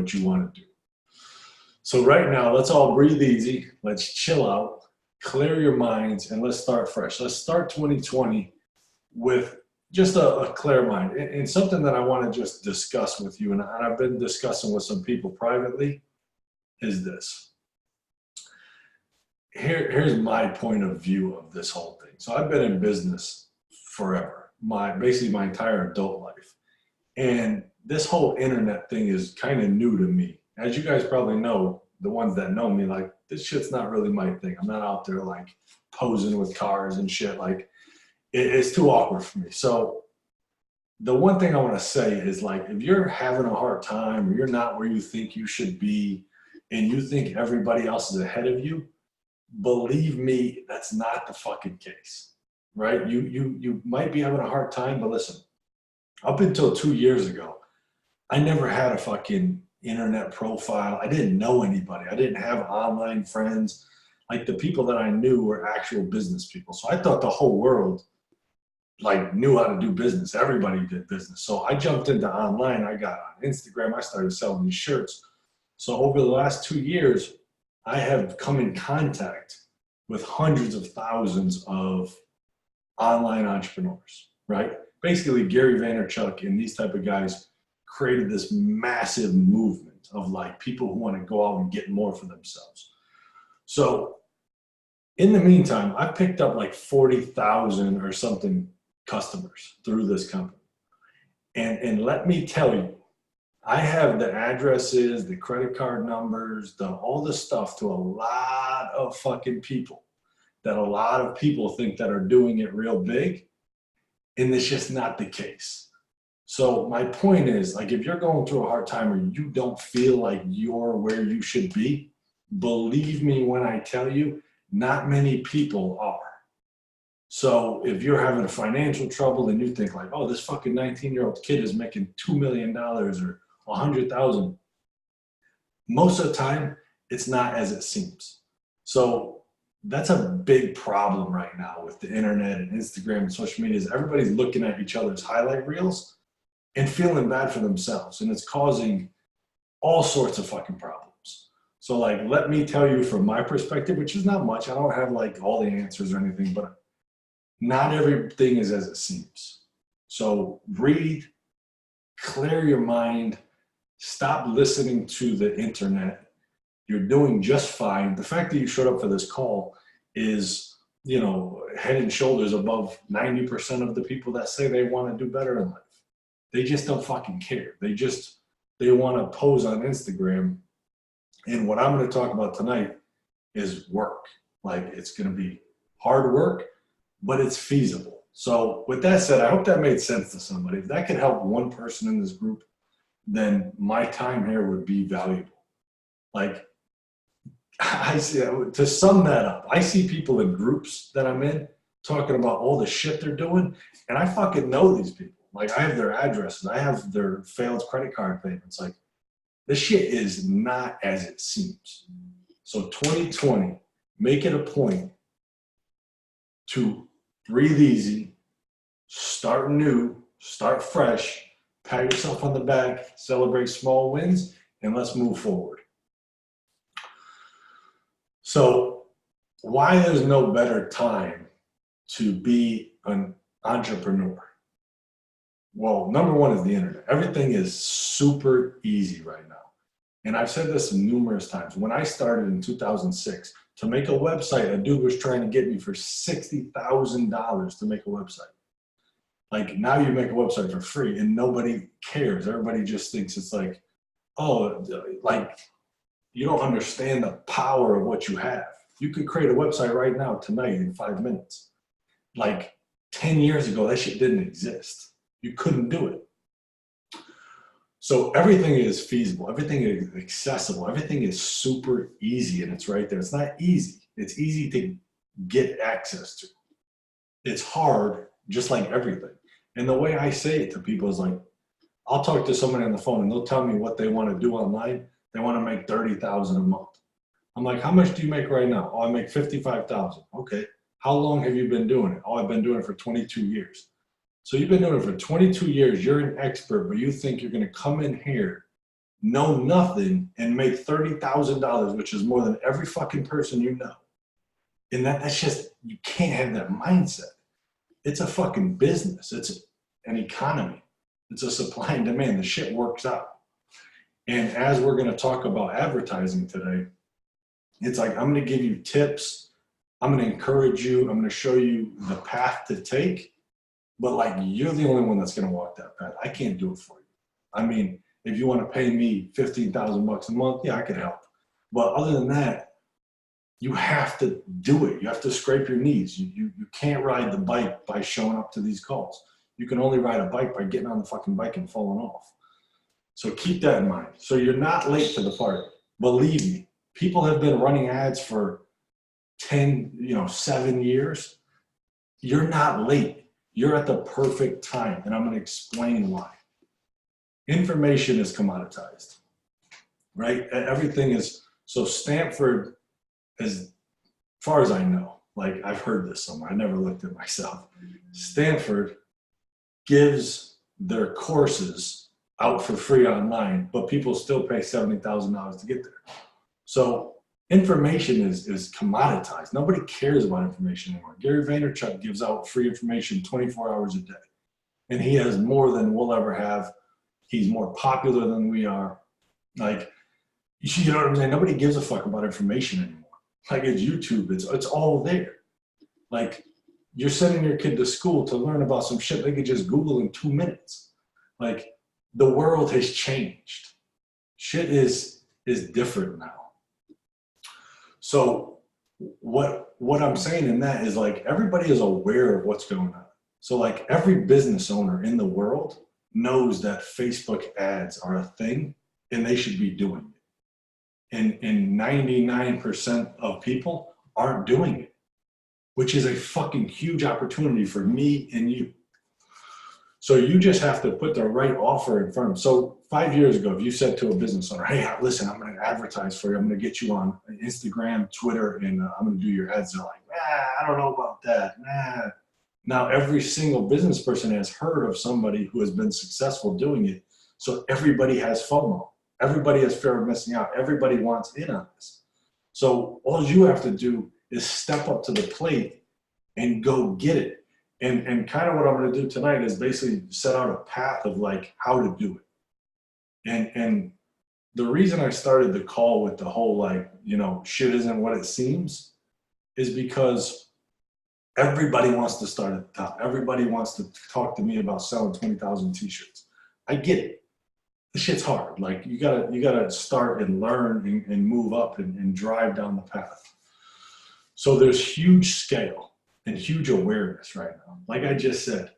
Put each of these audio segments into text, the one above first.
what you want to do. So right now, let's all breathe easy. Let's chill out, clear your minds, and let's start fresh. Let's start 2020 with just a clear mind. And something that I want to just discuss with you, and I've been discussing with some people privately, is this. Here's my point of view of this whole thing. So I've been in business forever, basically my entire adult life. And this whole internet thing is kind of new to me. As you guys probably know, the ones that know me, like, this shit's not really my thing. I'm not out there like posing with cars and shit. Like, it's too awkward for me. So the one thing I want to say is, like, if you're having a hard time or you're not where you think you should be and you think everybody else is ahead of you, believe me, that's not the fucking case, right? You might be having a hard time, but listen, up until 2 years ago, I never had a fucking internet profile. I didn't know anybody. I didn't have online friends. Like, the people that I knew were actual business people. So I thought the whole world like knew how to do business. Everybody did business. So I jumped into online. I got on Instagram. I started selling these shirts. So over the last 2 years, I have come in contact with hundreds of thousands of online entrepreneurs, right? Basically, Gary Vaynerchuk and these type of guys created this massive movement of like people who want to go out and get more for themselves. So in the meantime, I picked up like 40,000 or something customers through this company. And let me tell you, I have the addresses, the credit card numbers, all the stuff to a lot of fucking people that a lot of people think that are doing it real big. And it's just not the case. So my point is, like, if you're going through a hard time or you don't feel like you're where you should be, believe me when I tell you, not many people are. So if you're having financial trouble and you think like, oh, this fucking 19-year-old kid is making $2 million or 100,000, most of the time, it's not as it seems. So that's a big problem right now with the internet and Instagram and social media is everybody's looking at each other's highlight reels and feeling bad for themselves. And it's causing all sorts of fucking problems. So like, let me tell you from my perspective, which is not much. I don't have like all the answers or anything, but not everything is as it seems. So breathe, clear your mind, stop listening to the internet. You're doing just fine. The fact that you showed up for this call is, you know, head and shoulders above 90% of the people that say they want to do better in life. They just don't fucking care. They want to pose on Instagram. And what I'm going to talk about tonight is work. Like, it's going to be hard work, but it's feasible. So with that said, I hope that made sense to somebody. If that could help one person in this group, then my time here would be valuable. Like, I see, to sum that up, I see people in groups that I'm in talking about all the shit they're doing, and I fucking know these people. Like, I have their addresses, I have their failed credit card payments. Like, this shit is not as it seems. So 2020, make it a point to breathe easy, start new, start fresh, pat yourself on the back, celebrate small wins, and let's move forward. So why there's no better time to be an entrepreneur? Well, number one is the internet. Everything is super easy right now. And I've said this numerous times. When I started in 2006, to make a website, a dude was trying to get me for $60,000 to make a website. Like, now you make a website for free and nobody cares. Everybody just thinks it's like, oh, like, you don't understand the power of what you have. You could create a website right now, tonight, in 5 minutes. Like, 10 years ago, that shit didn't exist. You couldn't do it. So everything is feasible. Everything is accessible. Everything is super easy, and it's right there. It's not easy. It's easy to get access to. It's hard, just like everything. And the way I say it to people is like, I'll talk to somebody on the phone, and they'll tell me what they want to do online. They want to make $30,000 a month. I'm like, how much do you make right now? Oh, I make $55,000. Okay. How long have you been doing it? Oh, I've been doing it for 22 years. So you've been doing it for 22 years. You're an expert, but you think you're going to come in here know nothing and make $30,000, which is more than every fucking person you know. And that's just, you can't have that mindset. It's a fucking business. It's an economy. It's a supply and demand. The shit works out. And as we're going to talk about advertising today, it's like, I'm going to give you tips. I'm going to encourage you. I'm going to show you the path to take. But like, you're the only one that's going to walk that path. I can't do it for you. I mean, if you want to pay me $15,000 a month, yeah, I could help. But other than that, you have to do it. You have to scrape your knees. You can't ride the bike by showing up to these calls. You can only ride a bike by getting on the fucking bike and falling off. So keep that in mind. So you're not late to the party. Believe me, people have been running ads for 7 years. You're not late. You're at the perfect time. And I'm going to explain why. Information is commoditized, right? Everything is. So Stanford, as far as I know, like I've heard this somewhere, I never looked at myself. Stanford gives their courses out for free online, but people still pay $70,000 to get there. So information is commoditized. Nobody cares about information anymore. Gary Vaynerchuk gives out free information 24 hours a day, and he has more than we'll ever have. He's more popular than we are. Like, you know what I'm saying? Nobody gives a fuck about information anymore. Like, it's YouTube. It's all there. Like, you're sending your kid to school to learn about some shit they could just Google in 2 minutes. Like, the world has changed. Shit is different now. So what I'm saying in that is, like, everybody is aware of what's going on. So like, every business owner in the world knows that Facebook ads are a thing and they should be doing it. And 99% of people aren't doing it, which is a fucking huge opportunity for me and you. So you just have to put the right offer in front of them. So 5 years ago, if you said to a business owner, hey, listen, I'm going to advertise for you. I'm going to get you on Instagram, Twitter, and I'm going to do your ads. They're like, I don't know about that. Nah. Now, every single business person has heard of somebody who has been successful doing it. So everybody has FOMO. Everybody has fear of missing out. Everybody wants in on this. So all you have to do is step up to the plate and go get it. And kind of what I'm going to do tonight is basically set out a path of like how to do it. And the reason I started the call with the whole like, shit isn't what it seems is because everybody wants to start at the top. Everybody wants to talk to me about selling 20,000 t-shirts. I get it. This shit's hard. Like, you gotta start and learn and move up and drive down the path. So there's huge scale and huge awareness right now. Like I just said,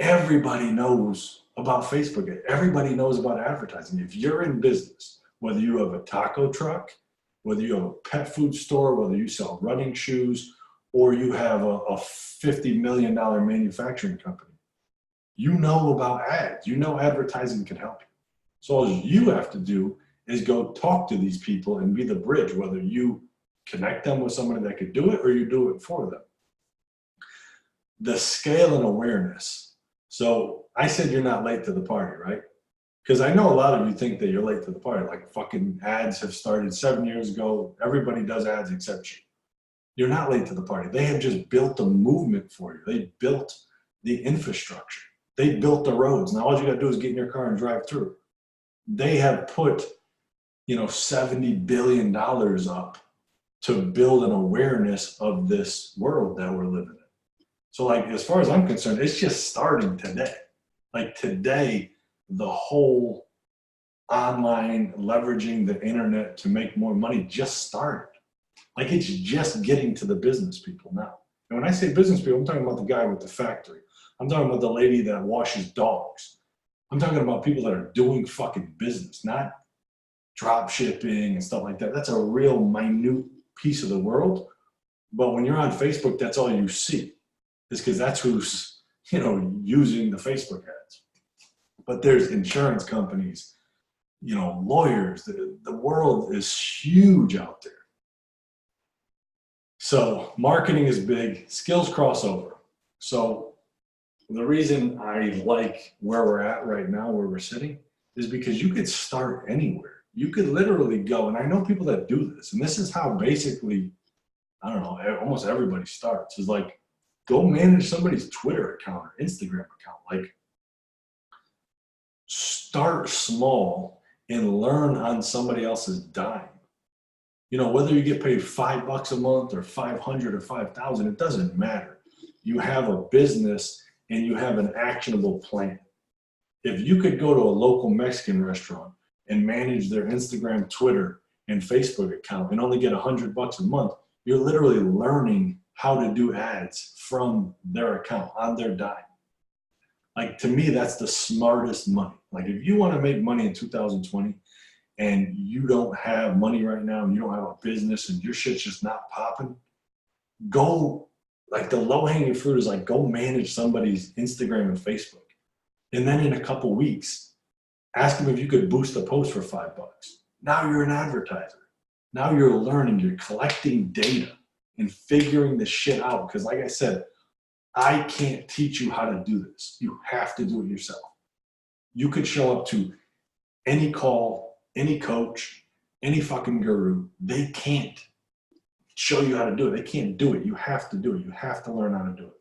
everybody knows about Facebook. Everybody knows about advertising. If you're in business, whether you have a taco truck, whether you have a pet food store, whether you sell running shoes, or you have a $50 million manufacturing company, you know about ads. You know advertising can help you. So all you have to do is go talk to these people and be the bridge, whether you connect them with somebody that could do it or you do it for them. The scale and awareness. So I said you're not late to the party, right? Because I know a lot of you think that you're late to the party. Like, fucking ads have started 7 years ago. Everybody does ads except you. You're not late to the party. They have just built a movement for you. They built the infrastructure. They built the roads. Now all you got to do is get in your car and drive through. They have put, $70 billion up to build an awareness of this world that we're living in. So like, as far as I'm concerned, it's just starting today. Like today, the whole online leveraging the internet to make more money just started. Like, it's just getting to the business people now. And when I say business people, I'm talking about the guy with the factory. I'm talking about the lady that washes dogs. I'm talking about people that are doing fucking business, not drop shipping and stuff like that. That's a real minute piece of the world. But when you're on Facebook, that's all you see, is because that's who's, using the Facebook ads. But there's insurance companies, lawyers. The world is huge out there. So marketing is big, skills crossover. So the reason I like where we're at right now, where we're sitting, is because you could start anywhere. You could literally go, and I know people that do this, and this is how basically, I don't know, almost everybody starts, is like, go manage somebody's Twitter account or Instagram account. Like, start small and learn on somebody else's dime. You know, whether you get paid $5 a month or 500 or 5,000, it doesn't matter. You have a business and you have an actionable plan. If you could go to a local Mexican restaurant and manage their Instagram, Twitter, and Facebook account and only get $100 a month, you're literally learning how to do ads from their account on their dime. Like, to me, that's the smartest money. Like, if you want to make money in 2020 and you don't have money right now and you don't have a business and your shit's just not popping, go, like, the low-hanging fruit is like, go manage somebody's Instagram and Facebook. And then in a couple weeks, ask them if you could boost a post for $5. Now you're an advertiser. Now you're learning, you're collecting data and figuring the shit out. Because like I said, I can't teach you how to do this. You have to do it yourself. You could show up to any call, any coach, any fucking guru. They can't show you how to do it. They can't do it. You have to do it. You have to learn how to do it.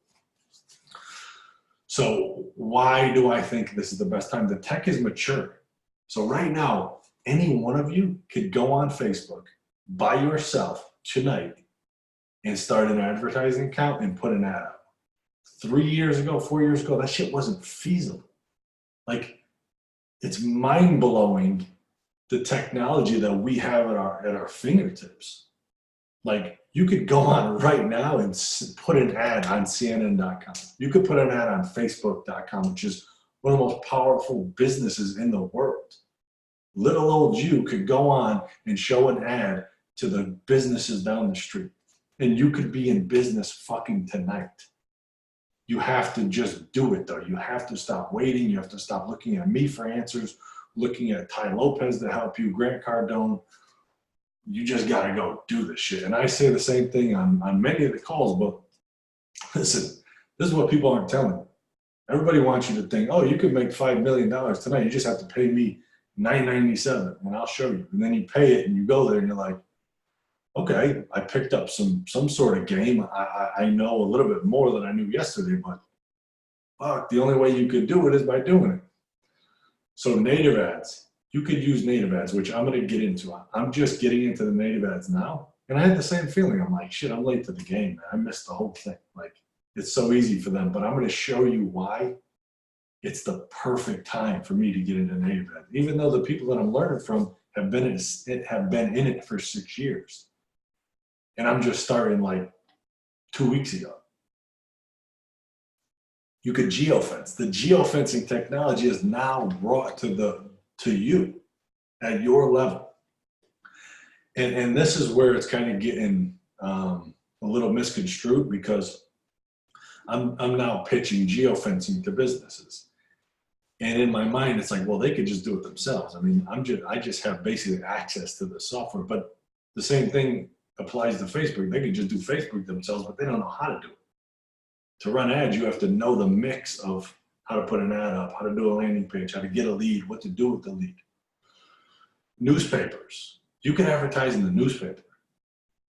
So why do I think this is the best time? The tech is mature. So right now, any one of you could go on Facebook by yourself tonight and start an advertising account and put an ad up. 3 years ago, 4 years ago, that shit wasn't feasible. Like, it's mind-blowing the technology that we have at our fingertips. Like, you could go on right now and put an ad on CNN.com. You could put an ad on Facebook.com, which is one of the most powerful businesses in the world. Little old you could go on and show an ad to the businesses down the street. And you could be in business fucking tonight. You have to just do it, though. You have to stop waiting. You have to stop looking at me for answers, looking at Ty Lopez to help you, Grant Cardone. You just got to go do this shit. And I say the same thing on many of the calls, but listen, this is what people aren't telling you. Everybody wants you to think, oh, you could make $5 million tonight. You just have to pay me $9.97 and I'll show you. And then you pay it and you go there and you're like, okay, I picked up some sort of game. I know a little bit more than I knew yesterday, but fuck, the only way you could do it is by doing it. So native ads, you could use native ads, which I'm going to get into. I'm just getting into the native ads now. And I had the same feeling. I'm like, shit, I'm late to the game, man. I missed the whole thing. Like, it's so easy for them, but I'm going to show you why it's the perfect time for me to get into native ads. Even though the people that I'm learning from have been in it for 6 years. And I'm just starting like 2 weeks ago. You could geofence. The geofencing technology is now brought to you at your level. And this is where it's kind of getting a little misconstrued, because I'm now pitching geofencing to businesses. And in my mind, it's like, well, they could just do it themselves. I mean, I just have basically access to the software, but the same thing applies to Facebook. They could just do Facebook themselves, but they don't know how to do it. To run ads, you have to know the mix of how to put an ad up, how to do a landing page, how to get a lead, what to do with the lead. Newspapers. You can advertise in the newspaper.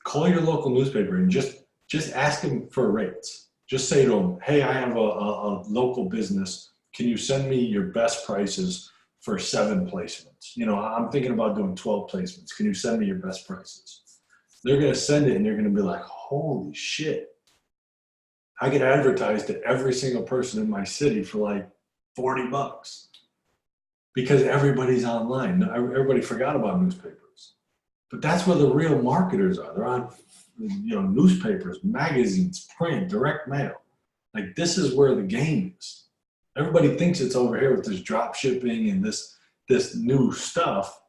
Call your local newspaper and just ask them for rates. Just say to them, hey, I have a local business. Can you send me your best prices for 7 placements? You know, I'm thinking about doing 12 placements. Can you send me your best prices? They're going to send it and you're going to be like, holy shit. I get advertised to every single person in my city for like $40 because everybody's online. Everybody forgot about newspapers, but that's where the real marketers are. They're on, newspapers, magazines, print, direct mail. Like, this is where the game is. Everybody thinks it's over here with this drop shipping and this new stuff,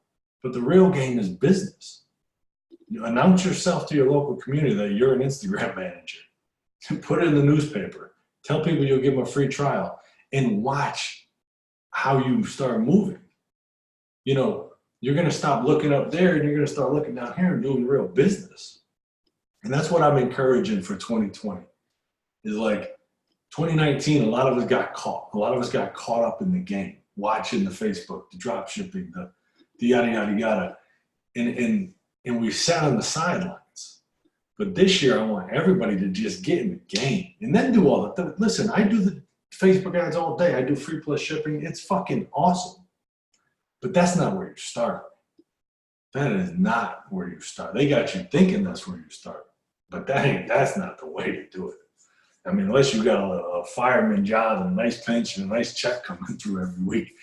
but the real game is business. You announce yourself to your local community that you're an Instagram manager. Put it in the newspaper. Tell people you'll give them a free trial and watch how you start moving. You know, you're going to stop looking up there and you're going to start looking down here and doing real business. And that's what I'm encouraging for 2020 is like 2019, a lot of us got caught. A lot of us got caught up in the game. watching the Facebook, the drop shipping, the yada, yada, yada. And we sat on the sidelines. But this year, I want everybody to just get in the game and then do all that. Listen, I do the Facebook ads all day. I do free plus shipping. It's fucking awesome. But that's not where you start. That is not where you start. They got you thinking that's where you start. But that's not the way to do it. I mean, unless you got a fireman job and a nice pension and a nice check coming through every week,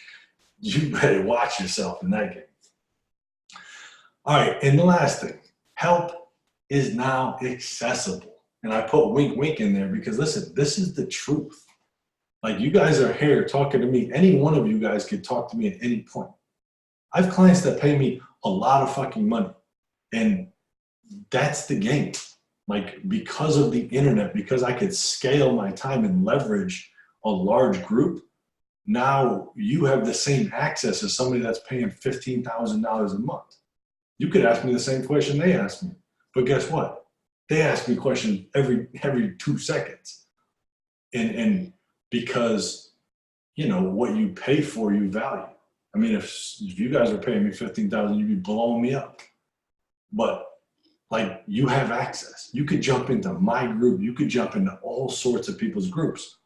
you better watch yourself in that game. All right, and the last thing, help is now accessible. And I put wink, wink in there because, listen, this is the truth. Like, you guys are here talking to me. Any one of you guys could talk to me at any point. I have clients that pay me a lot of fucking money. And that's the game. Like, because of the internet, because I could scale my time and leverage a large group, now you have the same access as somebody that's paying $15,000 a month. You could ask me the same question they asked me. But guess what? They ask me questions every 2 seconds. And because, you know, what you pay for, you value. I mean, if you guys are paying me $15,000, you'd be blowing me up. But like, you have access. You could jump into my group. You could jump into all sorts of people's groups.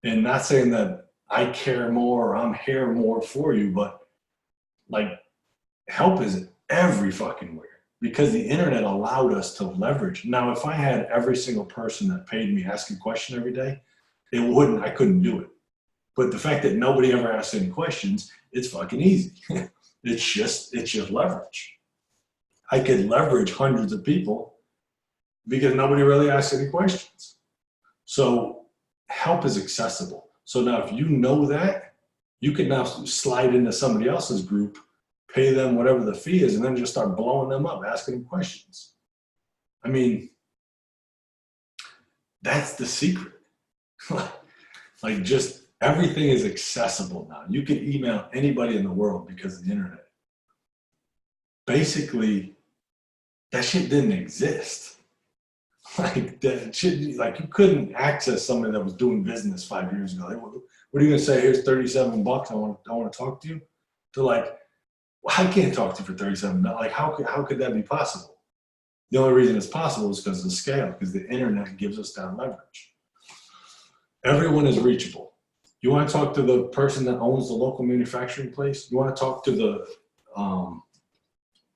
And not saying that I care more or I'm here more for you, but like, help is every fucking where because the internet allowed us to leverage. Now, if I had every single person that paid me ask a question every day, I couldn't do it. But the fact that nobody ever asks any questions, it's fucking easy. It's just leverage. I could leverage hundreds of people because nobody really asks any questions. So help is accessible. So now if you know that, you can now slide into somebody else's group, pay them whatever the fee is, and then just start blowing them up, asking them questions. I mean, that's the secret. Like, just everything is accessible now. You can email anybody in the world because of the internet. Basically, that shit didn't exist. Like, that shit, like, you couldn't access somebody that was doing business 5 years ago. What are you gonna say? Here's $37. I want to talk to you. They're like, well, I can't talk to you for $37. Like, how could that be possible? The only reason it's possible is because of the scale, because the internet gives us that leverage. Everyone is reachable. You want to talk to the person that owns the local manufacturing place? You want to talk to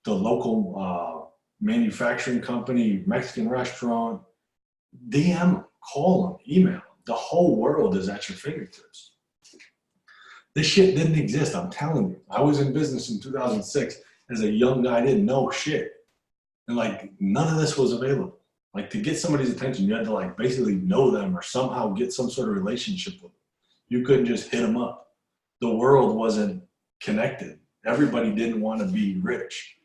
the local manufacturing company, Mexican restaurant? DM them, call them, email them. The whole world is at your fingertips. This shit didn't exist, I'm telling you. I was in business in 2006 as a young guy, I didn't know shit. And like, none of this was available. Like, to get somebody's attention, you had to like basically know them or somehow get some sort of relationship with them. You couldn't just hit them up. The world wasn't connected. Everybody didn't want to be rich.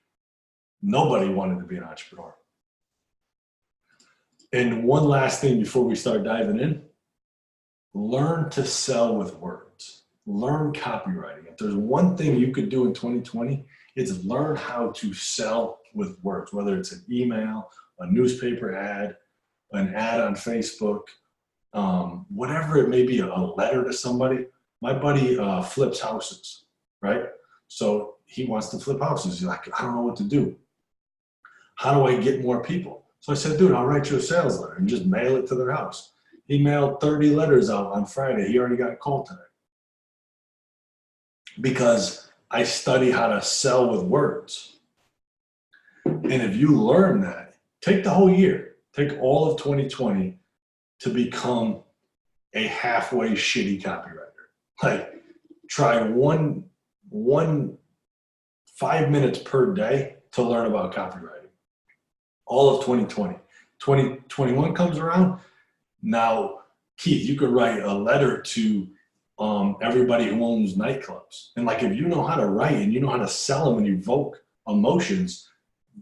Nobody wanted to be an entrepreneur. And one last thing before we start diving in, learn to sell with words. Learn copywriting. If there's one thing you could do in 2020, it's learn how to sell with words, whether it's an email, a newspaper ad, an ad on Facebook, whatever it may be, a letter to somebody. My buddy flips houses, right? So he wants to flip houses. He's like, I don't know what to do. How do I get more people? So I said, dude, I'll write you a sales letter and just mail it to their house. He mailed 30 letters out on Friday. He already got a call today. Because I study how to sell with words. And if you learn that, take the whole year, take all of 2020 to become a halfway shitty copywriter. Like, try one 5 minutes per day to learn about copywriting. All of 2020. 2021 comes around. Now, Keith, you could write a letter to everybody who owns nightclubs. And like, if you know how to write and you know how to sell them and evoke emotions,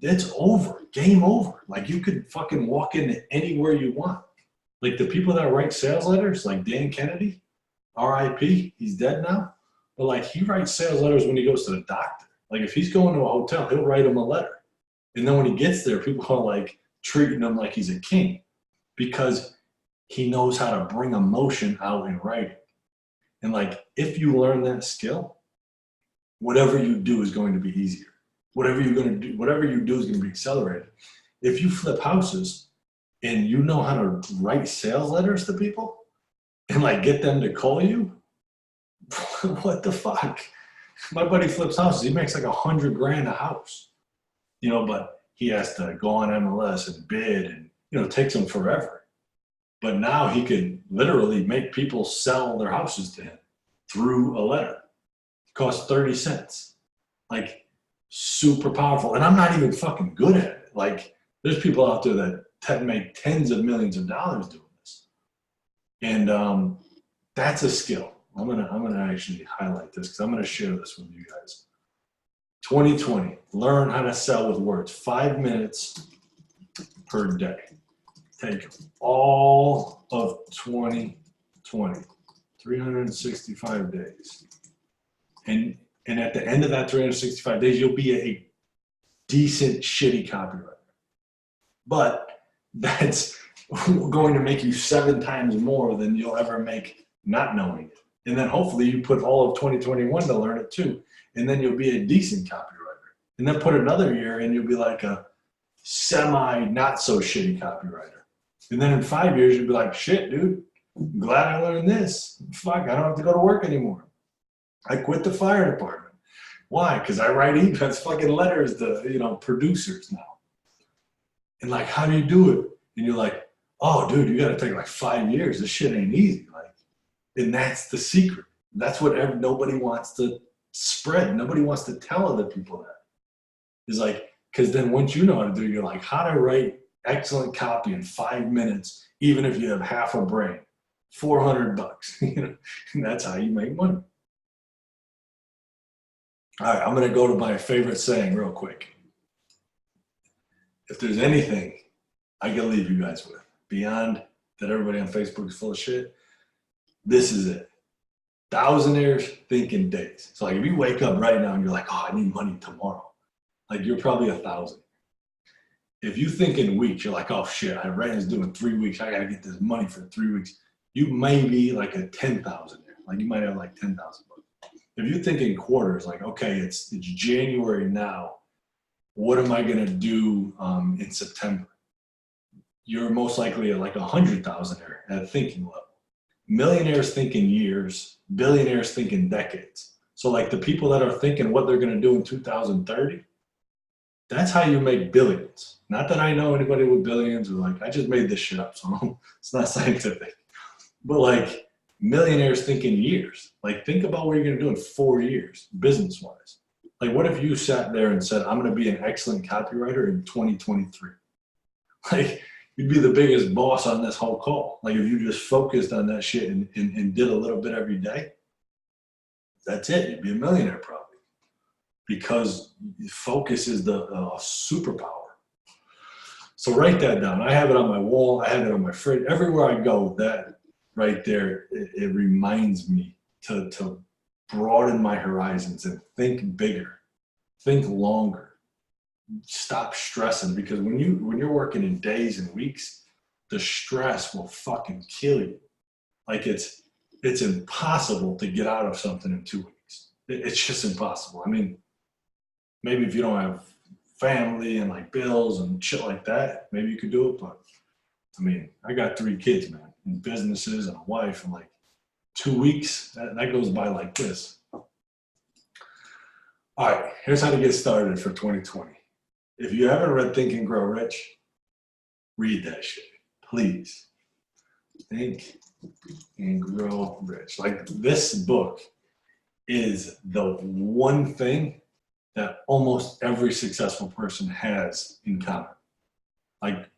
it's over, game over. Like, you could fucking walk into anywhere you want. Like, the people that write sales letters, like Dan Kennedy, RIP, he's dead now. But like, he writes sales letters when he goes to the doctor. Like, if he's going to a hotel, he'll write him a letter. And then when he gets there, people are like treating him like he's a king because he knows how to bring emotion out in writing. And like, if you learn that skill, whatever you do is going to be easier. Whatever you're going to do, whatever you do is going to be accelerated. If you flip houses and you know how to write sales letters to people and like get them to call you, what the fuck? My buddy flips houses. He makes like $100,000 a house, you know, but he has to go on MLS and bid, and, you know, it takes him forever. But now he can literally make people sell their houses to him through a letter. It costs 30 cents. Like, super powerful. And I'm not even fucking good at it. Like, there's people out there that make tens of millions of dollars doing this. And that's a skill. I'm gonna actually highlight this because I'm gonna share this with you guys. 2020, learn how to sell with words. 5 minutes per day. Take all of 2020, 365 days. And at the end of that 365 days, you'll be a decent, shitty copywriter. But that's going to make you 7 times more than you'll ever make not knowing it. And then hopefully you put all of 2021 to learn it too. And then you'll be a decent copywriter. And then put another year and you'll be like a semi not so shitty copywriter. And then in 5 years, you'll be like, shit, dude, I'm glad I learned this. Fuck, I don't have to go to work anymore. I quit the fire department. Why? Because I write emails, fucking letters to, you know, producers now. And like, how do you do it? And you're like, oh, dude, you got to take like 5 years. This shit ain't easy. Like, and that's the secret. That's what nobody wants to spread. Nobody wants to tell other people that. It's like, because then once you know how to do it, you're like, how to write excellent copy in 5 minutes, even if you have half a brain, $400. You know, and that's how you make money. All right, I'm going to go to my favorite saying real quick. If there's anything I can leave you guys with, beyond that everybody on Facebook is full of shit, this is it. Thousandaires think in days. So like if you wake up right now and you're like, oh, I need money tomorrow, like you're probably 1,000. If you think in weeks, you're like, oh shit, I read it's doing 3 weeks. I got to get this money for 3 weeks. You may be like a 10,000. Like you might have like 10,000. If you think in quarters, like, okay, it's January now. What am I going to do in September? You're most likely at like 100,000 at thinking level. Millionaires think in years. Billionaires think in decades. So like the people that are thinking what they're going to do in 2030, that's how you make billions. Not that I know anybody with billions, or like, I just made this shit up, so it's not scientific. But like millionaires think in years. Like think about what you're going to do in 4 years, business-wise. Like what if you sat there and said, I'm going to be an excellent copywriter in 2023? Like you'd be the biggest boss on this whole call. Like if you just focused on that shit and did a little bit every day, that's it. You'd be a millionaire probably. Because focus is the superpower. So write that down. I have it on my wall. I have it on my fridge. Everywhere I go, that right there, it reminds me to broaden my horizons and think bigger, think longer. Stop stressing, because when you're working in days and weeks, the stress will fucking kill you. Like it's impossible to get out of something in 2 weeks. It's just impossible. I mean, maybe if you don't have family and like bills and shit like that, maybe you could do it. But I mean, I got 3 kids, man, and businesses and a wife, and like 2 weeks, that goes by like this. All right, here's how to get started for 2020. If you haven't read Think and Grow Rich, read that shit, please. Think and Grow Rich. Like this book is the one thing that almost every successful person has in common. Like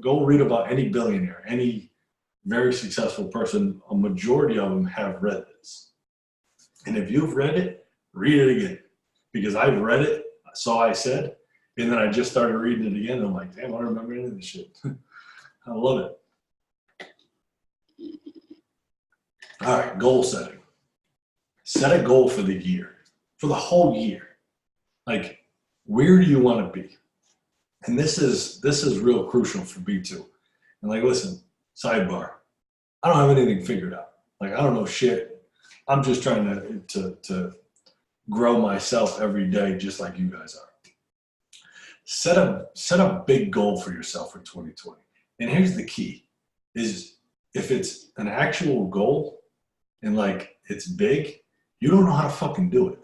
go read about any billionaire, any very successful person. A majority of them have read this. And if you've read it, read it again. Because I've read it, so I said, and then I just started reading it again. And I'm like, damn, I don't remember any of this shit. I love it. All right, goal setting. Set a goal for the year. For the whole year. Like, where do you want to be? And this is real crucial for me too. And like, listen, sidebar, I don't have anything figured out. Like, I don't know shit. I'm just trying to grow myself every day, just like you guys are. Set a big goal for yourself for 2020. And here's the key is if it's an actual goal and like it's big, you don't know how to fucking do it.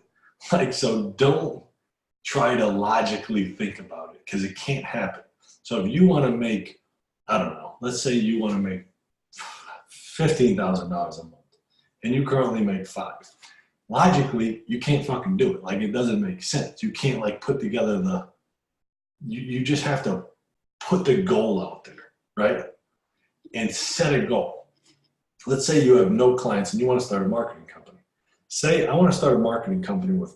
Like, so don't try to logically think about it because it can't happen. So if you want to make, I don't know, let's say you want to make $15,000 a month and you currently make $5,000. Logically, you can't fucking do it. Like, it doesn't make sense. You can't like put together you just have to put the goal out there, right? And set a goal. Let's say you have no clients and you want to start a marketing company. Say, I want to start a marketing company with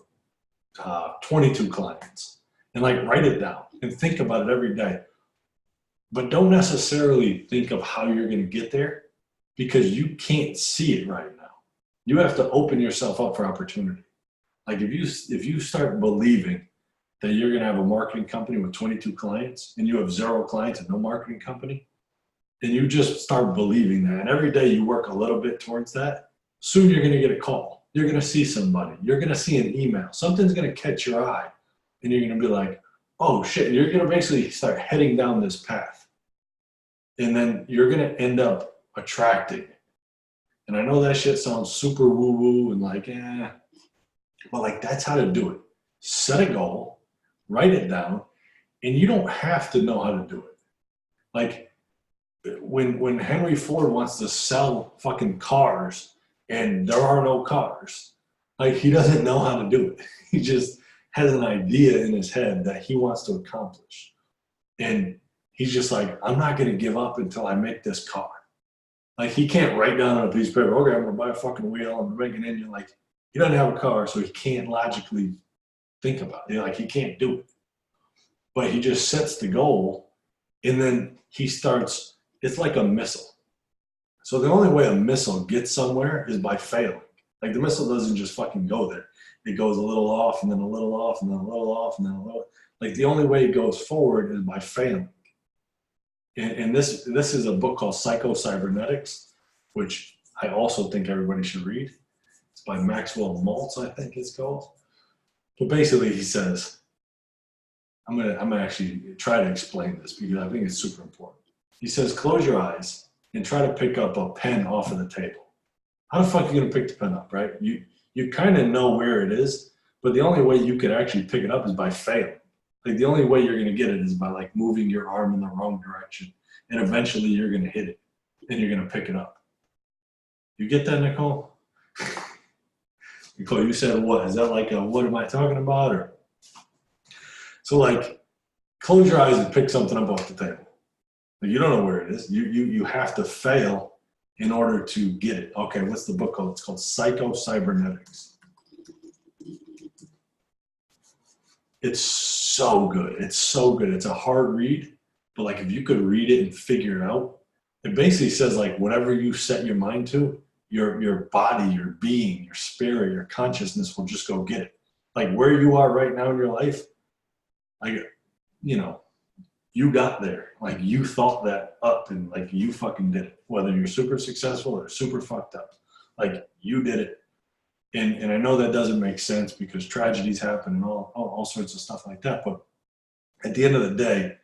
22 clients, and like write it down and think about it every day. But don't necessarily think of how you're going to get there because you can't see it right now. You have to open yourself up for opportunity. Like if you start believing that you're going to have a marketing company with 22 clients and you have 0 clients and no marketing company, and you just start believing that, and every day you work a little bit towards that, soon you're going to get a call. You're going to see somebody. You're going to see an email. Something's going to catch your eye, and you're going to be like, oh shit, you're going to basically start heading down this path. And then you're going to end up attracting it. And I know that shit sounds super woo-woo and like, but like that's how to do it. Set a goal, write it down, and you don't have to know how to do it. Like when Henry Ford wants to sell fucking cars and there are no cars, like he doesn't know how to do it. He just has an idea in his head that he wants to accomplish. And he's just like, I'm not going to give up until I make this car. Like he can't write down on a piece of paper, okay, I'm going to buy a fucking wheel, I'm going to make an engine. Like he doesn't have a car, so he can't logically think about it. Like he can't do it. But he just sets the goal, and then he starts, it's like a missile. So the only way a missile gets somewhere is by failing. Like the missile doesn't just fucking go there. It goes a little off and then a little off and then a little off and then a little. Like the only way it goes forward is by failing. And this is a book called Psycho-Cybernetics, which I also think everybody should read. It's by Maxwell Maltz, I think it's called. But basically he says, I'm gonna actually try to explain this because I think it's super important. He says, close your eyes and try to pick up a pen off of the table. How the fuck are you gonna pick the pen up, right? You kind of know where it is, but the only way you could actually pick it up is by failing. Like the only way you're gonna get it is by like moving your arm in the wrong direction, and eventually you're gonna hit it and you're gonna pick it up. You get that, Nicole? Nicole, you said what? Is that like a what am I talking about? Or so like close your eyes and pick something up off the table. You don't know where it is. You have to fail in order to get it. Okay, what's the book called? It's called Psycho-Cybernetics. It's so good. It's so good. It's a hard read, but like if you could read it and figure it out, it basically says like whatever you set your mind to, your body, your being, your spirit, your consciousness will just go get it. Like where you are right now in your life, like, you know, you got there. Like you thought that up and like you fucking did it. Whether you're super successful or super fucked up, like you did it. And I know that doesn't make sense because tragedies happen and all sorts of stuff like that. But at the end of the day,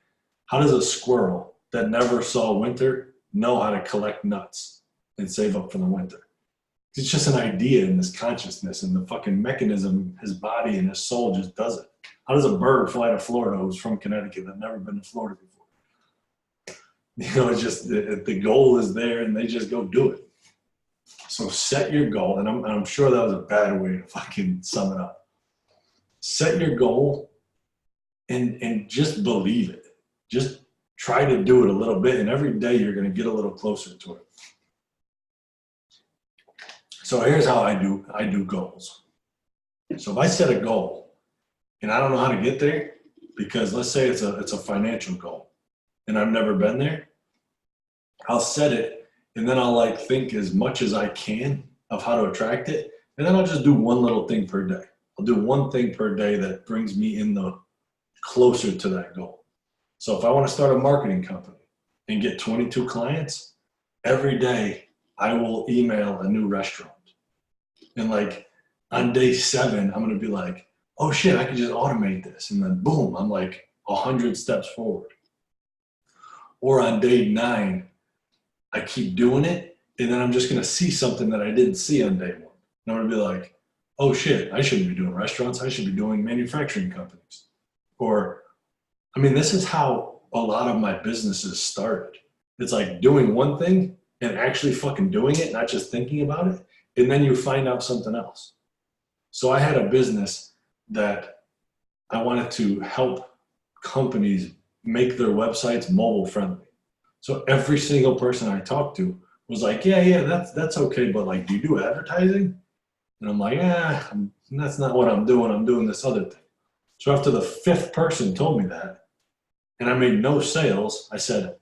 how does a squirrel that never saw winter know how to collect nuts and save up for the winter? It's just an idea in this consciousness, and the fucking mechanism, his body and his soul just does it. How does a bird fly to Florida who's from Connecticut that never been to Florida before? You know, it's just the goal is there and they just go do it. So set your goal, and I'm sure that was a bad way to fucking sum it up. Set your goal and just believe it. Just try to do it a little bit, and every day you're going to get a little closer to it. So here's how I do goals. So if I set a goal and I don't know how to get there, because let's say it's a financial goal and I've never been there, I'll set it and then I'll like think as much as I can of how to attract it, and then I'll just do one little thing per day. I'll do one thing per day that brings me in the closer to that goal. So if I want to start a marketing company and get 22 clients, every day I will email a new restaurant. And like on day 7, I'm going to be like, oh shit, I can just automate this. And then boom, I'm like 100 steps forward. Or on day 9, I keep doing it. And then I'm just going to see something that I didn't see on day 1. And I'm going to be like, oh shit, I shouldn't be doing restaurants. I should be doing manufacturing companies. Or, I mean, this is how a lot of my businesses started. It's like doing one thing and actually fucking doing it, not just thinking about it. And then you find out something else. So I had a business that I wanted to help companies make their websites mobile friendly. So every single person I talked to was like, yeah, that's okay, but like, do you do advertising? And I'm like, that's not what I'm doing. I'm doing this other thing. So after the 5th person told me that, and I made no sales, I said,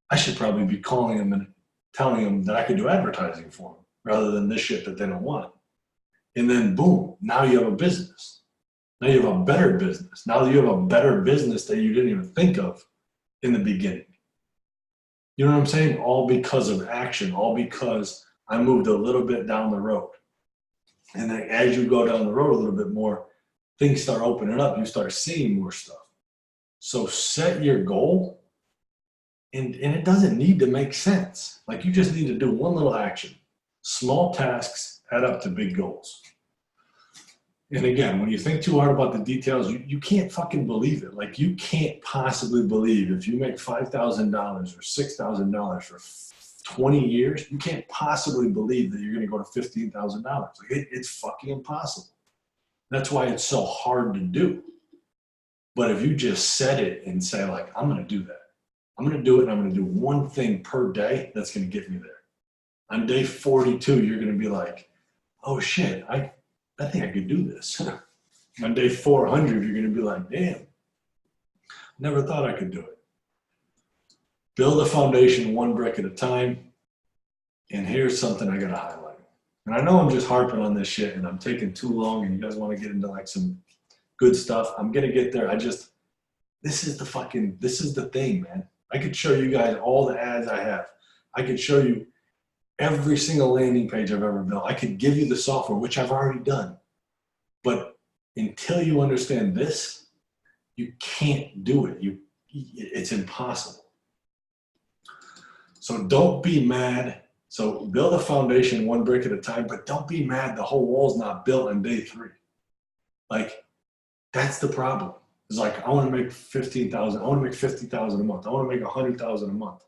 I should probably be calling them and telling them that I could do advertising for them rather than this shit that they don't want. And then boom, now you have a business. Now you have a better business. Now you have a better business that you didn't even think of in the beginning. You know what I'm saying? All because of action, all because I moved a little bit down the road. And then as you go down the road a little bit more, things start opening up. You start seeing more stuff. So set your goal, and it doesn't need to make sense. Like, you just need to do one little action. Small tasks add up to big goals. And again, when you think too hard about the details, you can't fucking believe it. Like, you can't possibly believe if you make $5,000 or $6,000 for 20 years, you can't possibly believe that you're going to go to $15,000. Like, it's fucking impossible. That's why it's so hard to do. But if you just set it and say, like, I'm going to do that. I'm going to do it, and I'm going to do one thing per day that's going to get me there. On day 42, you're going to be like, oh shit, I think I could do this. On day 400, you're going to be like, damn, never thought I could do it. Build a foundation one brick at a time. And here's something I got to highlight. And I know I'm just harping on this shit and I'm taking too long and you guys want to get into like some good stuff. I'm going to get there. This is the thing, man. I could show you guys all the ads I have. I could show you every single landing page I've ever built. I could give you the software, which I've already done. But until you understand this, you can't do it. It's impossible. So don't be mad. So build a foundation one brick at a time, but don't be mad the whole wall's not built on day 3. Like, that's the problem. It's like, I want to make 15,000. I want to make 50,000 a month. I want to make 100,000 a month.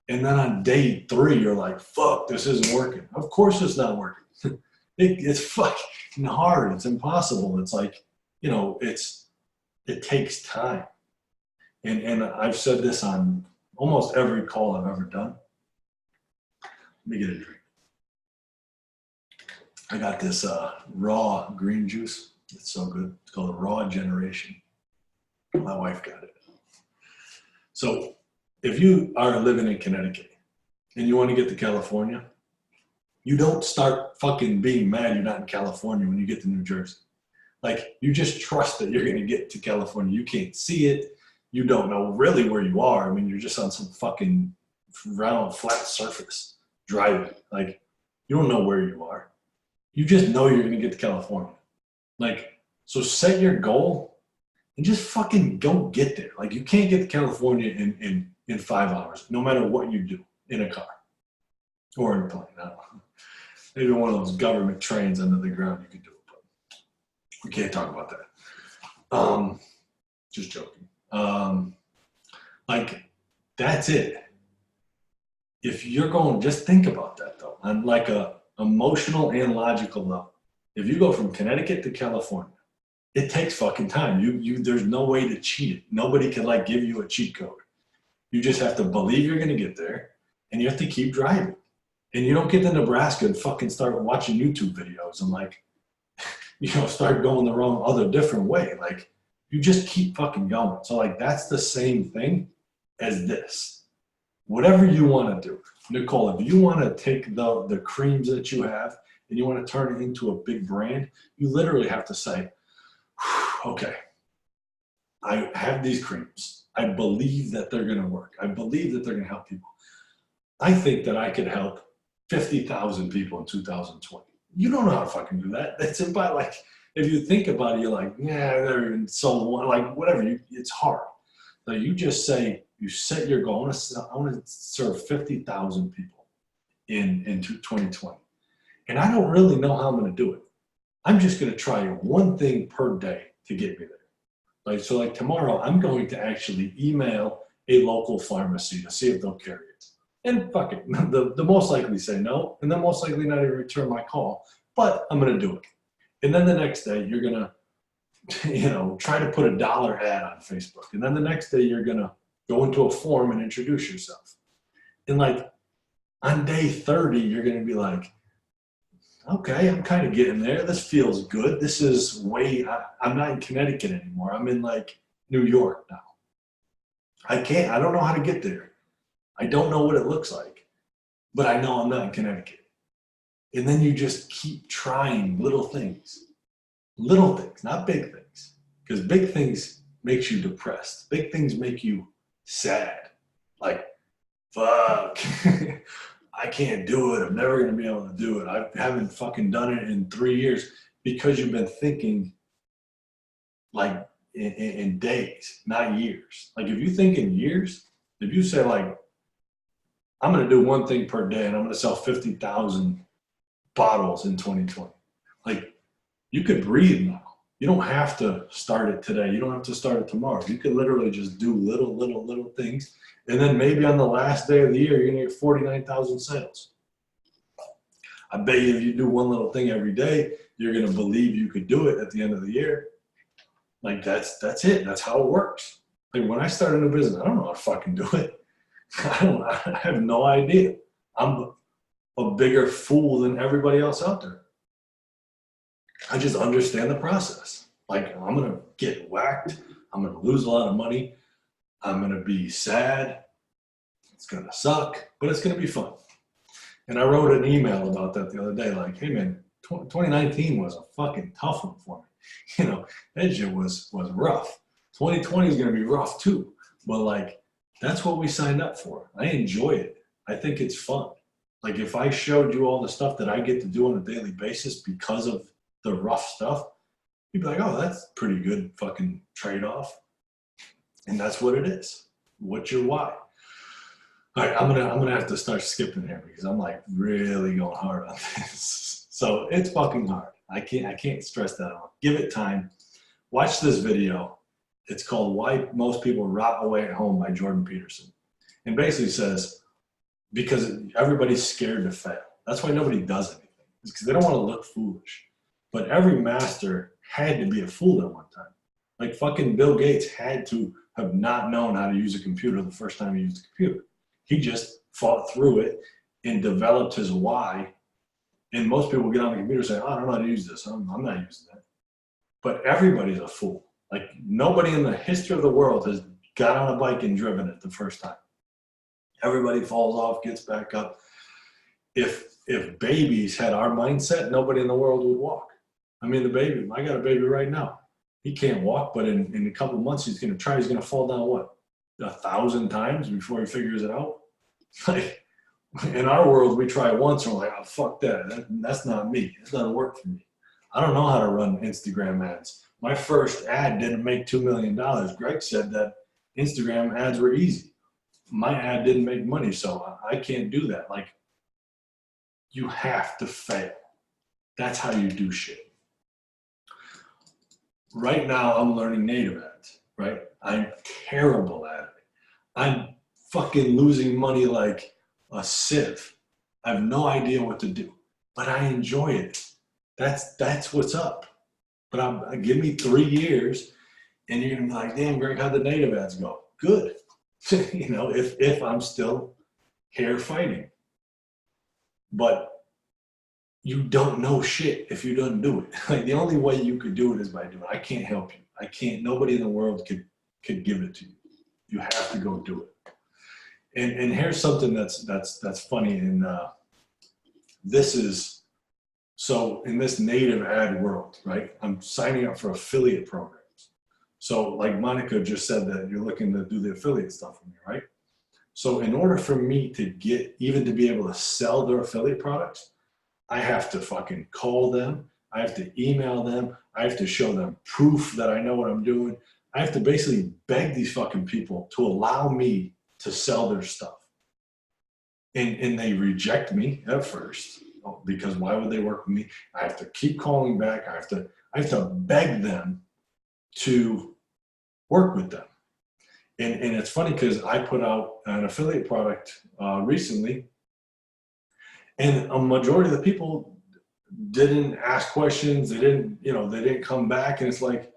And then on day 3, you're like, fuck, this isn't working. Of course it's not working. It's fucking hard. It's impossible. It's like, it takes time. And I've said this on almost every call I've ever done. Let me get a drink. I got this raw green juice. It's so good. It's called a Raw Generation. My wife got it. So if you are living in Connecticut and you want to get to California, you don't start fucking being mad you're not in California when you get to New Jersey. Like, you just trust that you're going to get to California. You can't see it. You don't know really where you are. I mean, you're just on some fucking round, flat surface driving. Like, you don't know where you are. You just know you're going to get to California. Like, so set your goal and just fucking go get there. Like, you can't get to California in 5 hours, no matter what you do in a car or in a plane. I don't know. Maybe one of those government trains under the ground, you could do it, but we can't talk about that. Just joking. Like, that's it. If you're going, just think about that though, on like a emotional and logical level. If you go from Connecticut to California, it takes fucking time. There's no way to cheat it. Nobody can like give you a cheat code. You just have to believe you're going to get there, and you have to keep driving. And you don't get to Nebraska and fucking start watching YouTube videos and like, start going the wrong other different way. Like, you just keep fucking going. So like, that's the same thing as this. Whatever you want to do. Nicole, if you want to take the creams that you have and you want to turn it into a big brand, you literally have to say, okay, I have these creams. I believe that they're going to work. I believe that they're going to help people. I think that I could help 50,000 people in 2020. You don't know how to fucking do that. That's about like, if you think about it, you're like, yeah, they're so like whatever. It's hard. So you just say, you set your goal. I want to serve 50,000 people in 2020. And I don't really know how I'm going to do it. I'm just going to try one thing per day to get me there. So like tomorrow, I'm going to actually email a local pharmacy to see if they'll carry it. And fuck it, the most likely say no, and then most likely not even return my call, but I'm going to do it. And then the next day, you're going to, try to put a $1 ad on Facebook. And then the next day, you're going to go into a forum and introduce yourself. And like on day 30, you're going to be like, okay, I'm kind of getting there. This feels good. This is I'm not in Connecticut anymore. I'm in like New York now. I don't know how to get there. I don't know what it looks like, but I know I'm not in Connecticut. And then you just keep trying little things, not big things, because big things makes you depressed. Big things make you sad. Like, fuck. I can't do it. I'm never going to be able to do it. I haven't fucking done it in 3 years, because you've been thinking like in days, not years. Like if you think in years, if you say like, I'm going to do one thing per day and I'm going to sell 50,000 bottles in 2020. Like you could breathe now. You don't have to start it today. You don't have to start it tomorrow. You could literally just do little things. And then maybe on the last day of the year, you're going to get 49,000 sales. I bet you if you do one little thing every day, you're going to believe you could do it at the end of the year. Like that's it. That's how it works. Like when I start a new business, I don't know how to fucking do it. I have no idea. I'm a bigger fool than everybody else out there. I just understand the process. Like I'm going to get whacked. I'm going to lose a lot of money. I'm going to be sad. It's going to suck, but it's going to be fun. And I wrote an email about that the other day. Like, hey man, 2019 was a fucking tough one for me. That shit was rough. 2020 is going to be rough too. But like, that's what we signed up for. I enjoy it. I think it's fun. Like if I showed you all the stuff that I get to do on a daily basis because of the rough stuff, you'd be like, oh, that's pretty good fucking trade-off. And that's what it is. What's your why? All right, I'm gonna have to start skipping here because I'm like really going hard on this. So it's fucking hard. I can't stress that enough. Give it time. Watch this video. It's called Why Most People Rot Away at Home by Jordan Peterson. And basically says, because everybody's scared to fail. That's why nobody does anything. It's because they don't want to look foolish. But every master had to be a fool at one time. Like fucking Bill Gates had to have not known how to use a computer the first time he used a computer. He just fought through it and developed his why. And most people get on the computer and say, oh, I don't know how to use this. I'm not using that. But everybody's a fool. Like nobody in the history of the world has got on a bike and driven it the first time. Everybody falls off, gets back up. If babies had our mindset, nobody in the world would walk. I mean, I got a baby right now. He can't walk, but in a couple of months, he's going to try. He's going to fall down, 1,000 times before he figures it out? Like, in our world, we try once and we're like, oh, fuck that. That's not me. It doesn't work for me. I don't know how to run Instagram ads. My first ad didn't make $2 million. Greg said that Instagram ads were easy. My ad didn't make money, so I can't do that. Like, you have to fail. That's how you do shit. Right now, I'm learning native ads, right? I'm terrible at it. I'm fucking losing money like a sieve. I have no idea what to do, but I enjoy it. That's what's up. But give me 3 years, and you're gonna be like, damn, Greg, how'd the native ads go? Good. If I'm still here fighting. But you don't know shit if you don't do it. Like the only way you could do it is by doing it. I can't help you. Nobody in the world could give it to you. You have to go do it. And here's something that's funny. And this is, so in this native ad world, right? I'm signing up for affiliate programs. So like Monica just said that you're looking to do the affiliate stuff for me, right? So in order for me to get, even to be able to sell their affiliate products, I have to fucking call them. I have to email them. I have to show them proof that I know what I'm doing. I have to basically beg these fucking people to allow me to sell their stuff. And they reject me at first, because why would they work with me? I have to keep calling back. I have to beg them to work with them. And it's funny because I put out an affiliate product recently, and a majority of the people didn't ask questions. They didn't come back. And it's like,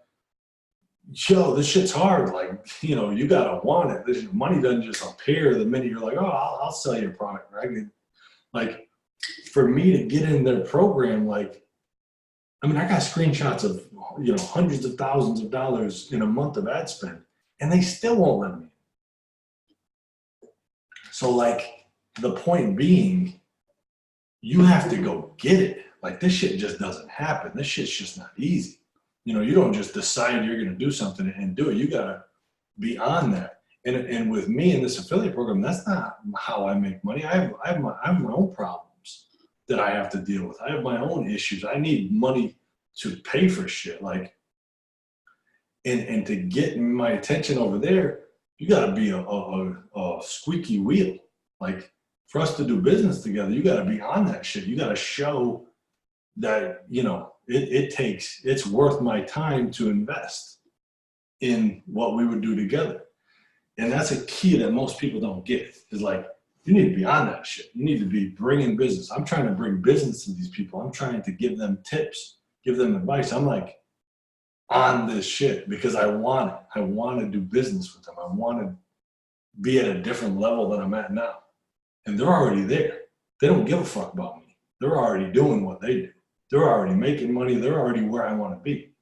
yo, this shit's hard. Like, you gotta want it. This money doesn't just appear the minute you're like, oh, I'll sell you a product, right? Like, for me to get in their program, like, I mean, I got screenshots of, hundreds of thousands of dollars in a month of ad spend, and they still won't let me. So, like, the point being, you have to go get it. Like, this shit just doesn't happen. This shit's just not easy. You don't just decide you're going to do something and do it. You got to be on that. And with me in this affiliate program, that's not how I make money. I have my own problems that I have to deal with. I have my own issues. I need money to pay for shit. Like, and to get my attention over there, you got to be a squeaky wheel. Like, for us to do business together, you got to be on that shit. You got to show that, it's worth my time to invest in what we would do together. And that's a key that most people don't get, is like, you need to be on that shit. You need to be bringing business. I'm trying to bring business to these people. I'm trying to give them tips, give them advice. I'm like on this shit because I want it. I want to do business with them. I want to be at a different level than I'm at now. And they're already there. They don't give a fuck about me. They're already doing what they do. They're already making money. They're already where I want to be.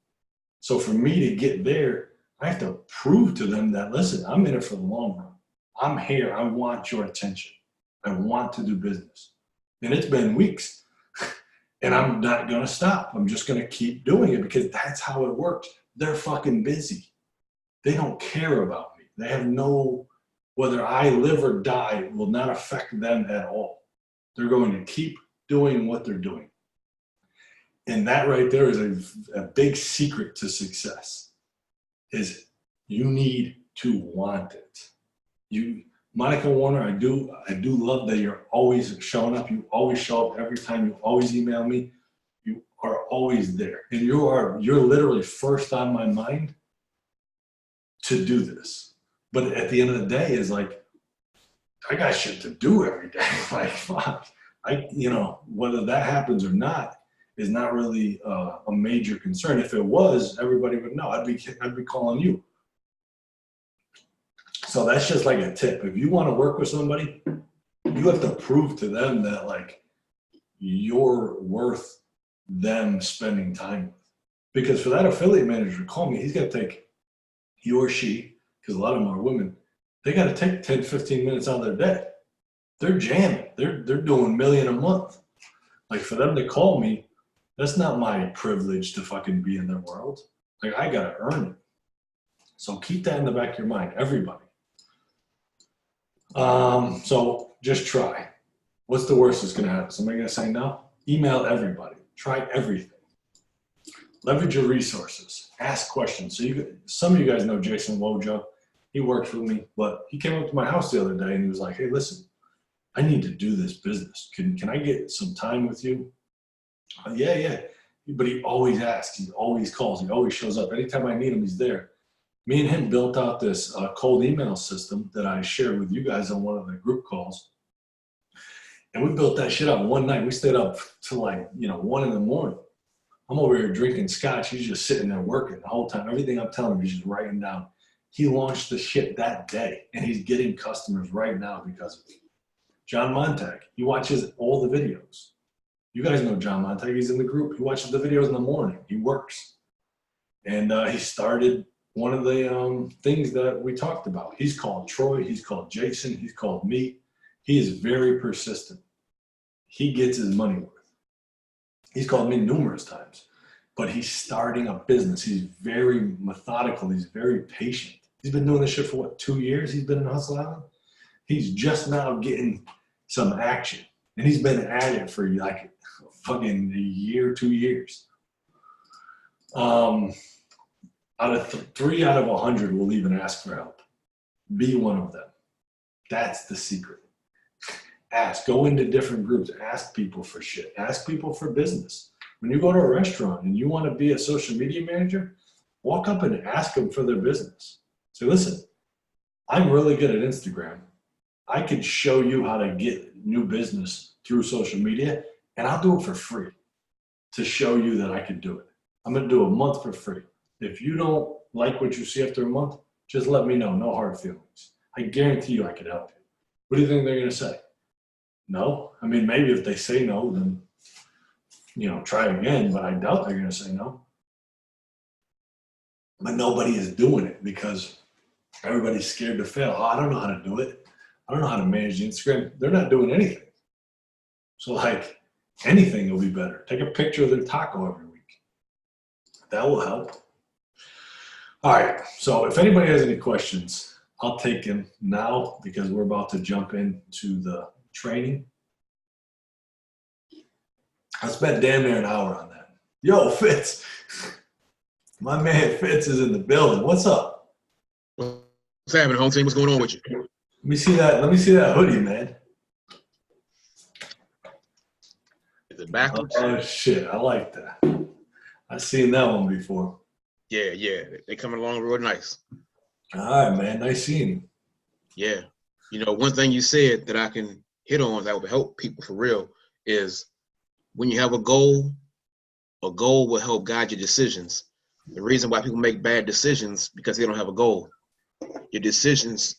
So for me to get there, I have to prove to them that, listen, I'm in it for the long run. I'm here. I want your attention. I want to do business. And it's been weeks. And I'm not going to stop. I'm just going to keep doing it because that's how it works. They're fucking busy. They don't care about me. They have whether I live or die will not affect them at all. They're going to keep doing what they're doing. And that right there is a big secret to success, is you need to want it. Monica Warner, I do love that you're always showing up. You always show up every time. You always email me. You are always there. And you're literally first on my mind to do this. But at the end of the day, is like, I got shit to do every day. Like, fuck. Whether that happens or not is not really a major concern. If it was, everybody would know. I'd be calling you. So that's just like a tip. If you want to work with somebody, you have to prove to them that, like, you're worth them spending time with. Because for that affiliate manager to call me, he's got to take, he or she, because a lot of them are women, they got to take 10, 15 minutes out of their day. They're jamming. They're doing $1 million a month. Like, for them to call me, that's not my privilege to fucking be in their world. Like, I got to earn it. So keep that in the back of your mind, everybody. So just try. What's the worst that's going to happen? Somebody going to say no? Email everybody. Try everything. Leverage your resources. Ask questions. So some of you guys know Jason Wojo. He works with me, but he came up to my house the other day and he was like, hey, listen, I need to do this business. Can I get some time with you? Yeah. But he always asks. He always calls. He always shows up. Anytime I need him, he's there. Me and him built out this cold email system that I shared with you guys on one of the group calls. And we built that shit up one night. We stayed up till 1 a.m. I'm over here drinking scotch. He's just sitting there working the whole time. Everything I'm telling him, he's just writing down. He launched the shit that day, and he's getting customers right now because of it. John Montag, he watches all the videos. You guys know John Montag. He's in the group. He watches the videos in the morning. He works. And he started one of the things that we talked about. He's called Troy. He's called Jason. He's called me. He is very persistent. He gets his money worth. He's called me numerous times. But he's starting a business. He's very methodical. He's very patient. He's been doing this shit for 2 years? He's been in Hustle Island? He's just now getting some action. And he's been at it for like fucking a year, 2 years. Out of 3 out of 100 will even ask for help. Be one of them. That's the secret. Ask. Go into different groups. Ask people for shit. Ask people for business. When you go to a restaurant and you want to be a social media manager, walk up and ask them for their business. Say, listen, I'm really good at Instagram. I could show you how to get new business through social media, and I'll do it for free to show you that I could do it. I'm going to do a month for free. If you don't like what you see after a month, just let me know. No hard feelings. I guarantee you I could help you. What do you think they're going to say? No? I mean, maybe if they say no, then, try again, but I doubt they're going to say no. But nobody is doing it because everybody's scared to fail. Oh, I don't know how to do it. I don't know how to manage Instagram. They're not doing anything. So like anything will be better. Take a picture of their taco every week. That will help. All right. So if anybody has any questions, I'll take them now because we're about to jump into the training. I spent damn near an hour on that. Yo, Fitz. My man Fitz is in the building. What's up? What's happening, home team? What's going on with you? Let me see that hoodie, man. Is it backwards? Oh shit, I like that. I've seen that one before. Yeah. They coming along real nice. All right, man. Nice seeing you. Yeah. One thing you said that I can hit on that will help people for real is when you have a goal will help guide your decisions. The reason why people make bad decisions because they don't have a goal. Your decisions,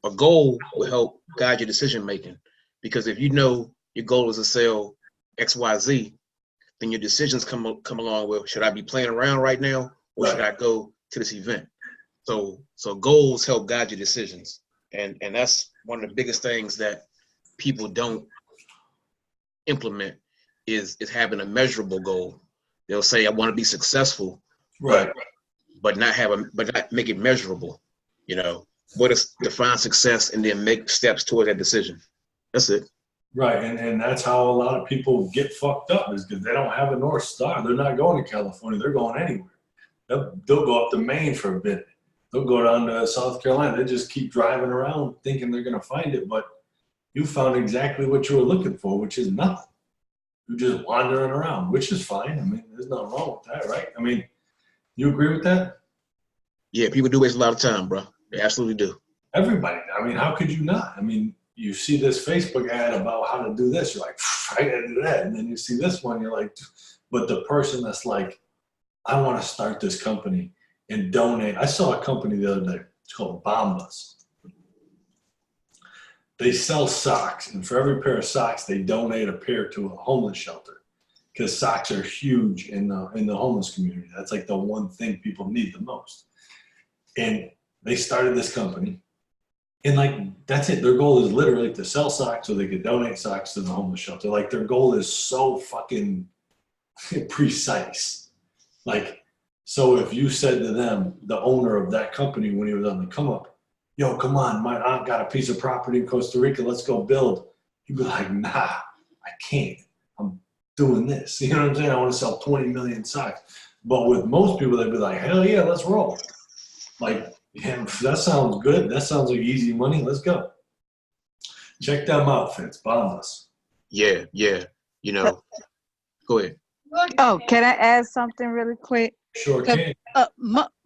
a goal will help guide your decision making. Because if you know your goal is to sell XYZ, then your decisions come along with, should I be playing around right now or should I go to this event? So goals help guide your decisions. And that's one of the biggest things that people don't implement is having a measurable goal. They'll say, I want to be successful, Right. but not make it measurable. What is define success and then make steps toward that decision. That's it. Right, and that's how a lot of people get fucked up is because they don't have a North Star. They're not going to California. They're going anywhere. They'll go up to Maine for a bit. They'll go down to South Carolina. They just keep driving around thinking they're going to find it, but you found exactly what you were looking for, which is nothing. You're just wandering around, which is fine. I mean, there's nothing wrong with that, right? I mean, you agree with that? Yeah, people do waste a lot of time, bro. They absolutely do. Everybody. I mean, how could you not? I mean, you see this Facebook ad about how to do this. You're like, I got to do that. And then you see this one. You're like, but the person that's like, I want to start this company and donate. I saw a company the other day. It's called Bombas. They sell socks. And for every pair of socks, they donate a pair to a homeless shelter because socks are huge in the homeless community. That's like the one thing people need the most. And they started this company. And like, that's it. Their goal is literally to sell socks so they could donate socks to the homeless shelter. Like their goal is so fucking precise. Like, so if you said to them, the owner of that company, when he was on the come up, yo, come on, my aunt got a piece of property in Costa Rica. Let's go build. He'd be like, nah, I can't. I'm doing this. You know what I'm saying? I want to sell 20 million socks. But with most people, they'd be like, hell yeah, let's roll. Like, yeah, that sounds good. That sounds like easy money. Let's go. Check them out, Fitz. Bombas. Yeah. Go ahead. Oh, can I add something really quick? Sure can.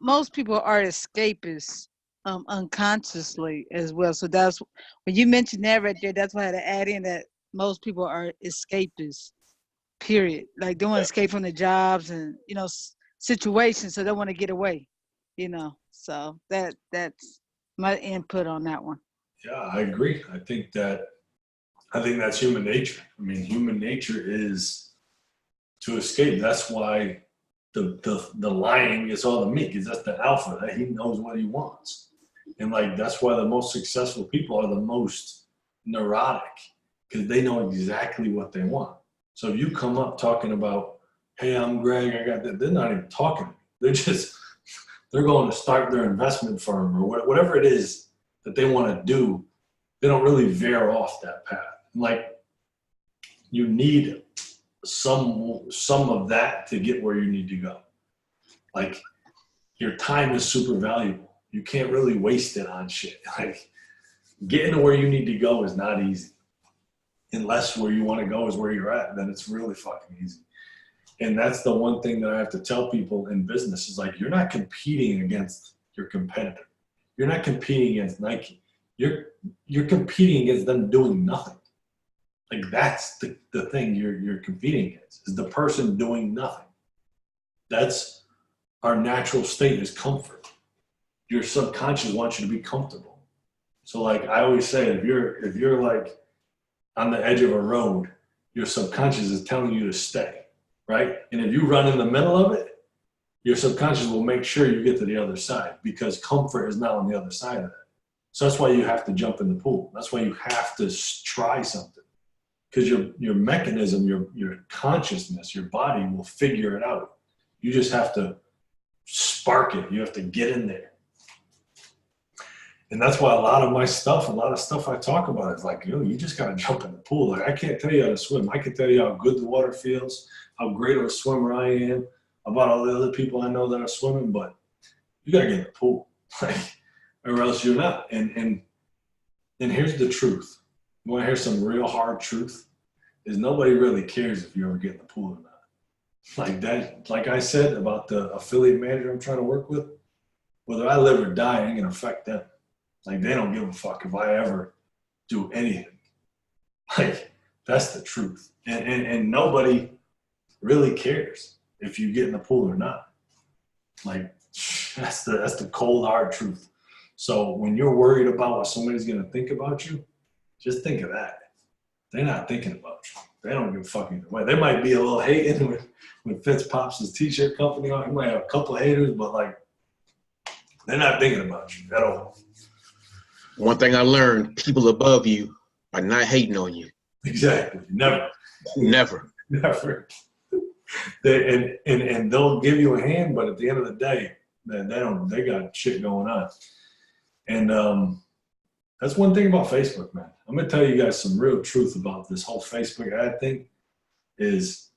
Most people are escapists unconsciously as well. So that's when you mentioned that right there. That's why I had to add in that most people are escapists. Period. Like they want to escape from the jobs and situations, so they want to get away. So that's my input on that one. Yeah, I agree. I think that's human nature. I mean, human nature is to escape. That's why the lion gets all the meat, because that's the alpha, that he knows what he wants. And like that's why the most successful people are the most neurotic, because they know exactly what they want. So if you come up talking about, hey, I'm Greg, I got that, they're not even talking. They're going to start their investment firm or whatever it is that they want to do, they don't really veer off that path. Like, you need some of that to get where you need to go. Like, your time is super valuable. You can't really waste it on shit. Like, getting to where you need to go is not easy. Unless where you want to go is where you're at, then it's really fucking easy. And that's the one thing that I have to tell people in business is like, you're not competing against your competitor. You're not competing against Nike. You're competing against them doing nothing. Like, that's the thing you're competing against, is the person doing nothing. That's our natural state, is comfort. Your subconscious wants you to be comfortable. So like I always say, if you're like on the edge of a road, your subconscious is telling you to stay, right? And if you run in the middle of it, your subconscious will make sure you get to the other side, because comfort is not on the other side of that. So that's why you have to jump in the pool. That's why you have to try something, because your mechanism, your consciousness, your body will figure it out. You just have to spark it. You have to get in there. And that's why a lot of stuff I talk about is like, you just got to jump in the pool. Like, I can't tell you how to swim. I can tell you how good the water feels, how great of a swimmer I am, about all the other people I know that are swimming, but you got to get in the pool, like, or else you're not. And here's the truth. You want to hear some real hard truth? Is nobody really cares if you ever get in the pool or not. Like that, like I said about the affiliate manager I'm trying to work with, whether I live or die, it ain't gonna affect them. Like, they don't give a fuck if I ever do anything. Like, that's the truth. And nobody really cares if you get in the pool or not. Like, that's the cold hard truth. So when you're worried about what somebody's gonna think about you, just think of that. They're not thinking about you. They don't give a fuck either way. They might be a little hating when Fitz pops his t-shirt company on. He might have a couple of haters, but like, they're not thinking about you at all. One thing I learned, people above you are not hating on you. Exactly. Never. Never. Never. And they'll give you a hand, but at the end of the day, they got shit going on. And that's one thing about Facebook, man. I'm gonna tell you guys some real truth about this whole Facebook ad thing. Is,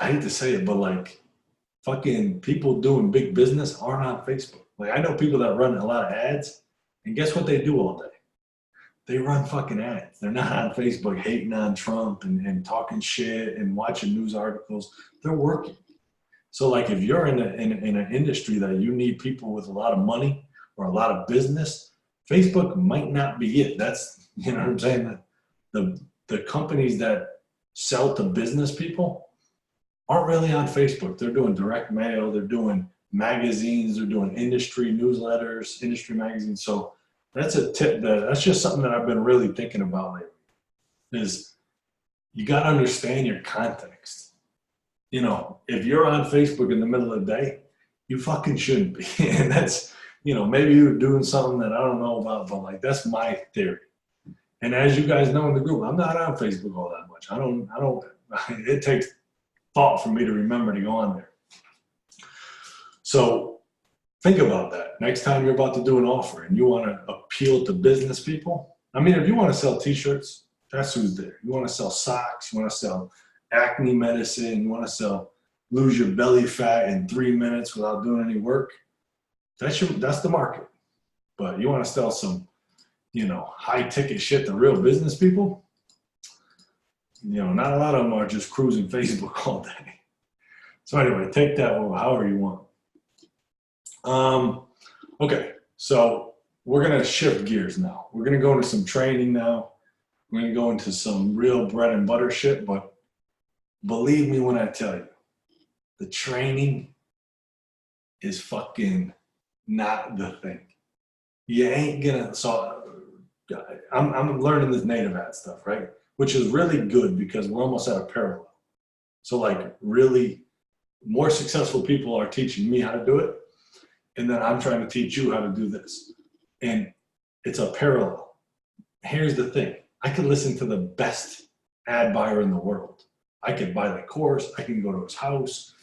I hate to say it, but like, fucking people doing big business aren't on Facebook. Like, I know people that run a lot of ads, and guess what they do all day? They run fucking ads. They're not on Facebook hating on Trump and talking shit and watching news articles. They're working. So like, if you're in an industry that you need people with a lot of money or a lot of business, Facebook might not be it. That's, you know what I'm saying? The companies that sell to business people aren't really on Facebook. They're doing direct mail. They're doing magazines. They're doing industry newsletters, industry magazines. So that's a tip. That's just something that I've been really thinking about lately, is you got to understand your context. You know, if you're on Facebook in the middle of the day, you fucking shouldn't be. And that's, you know, maybe you're doing something that I don't know about, but like, that's my theory. And as you guys know in the group, I'm not on Facebook all that much. I don't, it takes thought for me to remember to go on there. So think about that. Next time you're about to do an offer and you want to appeal to business people. I mean, if you want to sell t-shirts, that's who's there. You want to sell socks, you want to sell acne medicine, you want to sell lose your belly fat in 3 minutes without doing any work. That's the market. But you want to sell some, you know, high ticket shit to real business people. You know, not a lot of them are just cruising Facebook all day. So anyway, take that however you want. Okay, so we're gonna shift gears now. We're gonna go into some training now. We're gonna go into some real bread and butter shit, but believe me when I tell you, the training is fucking not the thing. You ain't gonna, so I'm learning this native ad stuff, right? Which is really good because we're almost at a parallel. So like, really more successful people are teaching me how to do it. And then I'm trying to teach you how to do this. And it's a parallel. Here's the thing. I could listen to the best ad buyer in the world. I could buy the course. I can go to his house.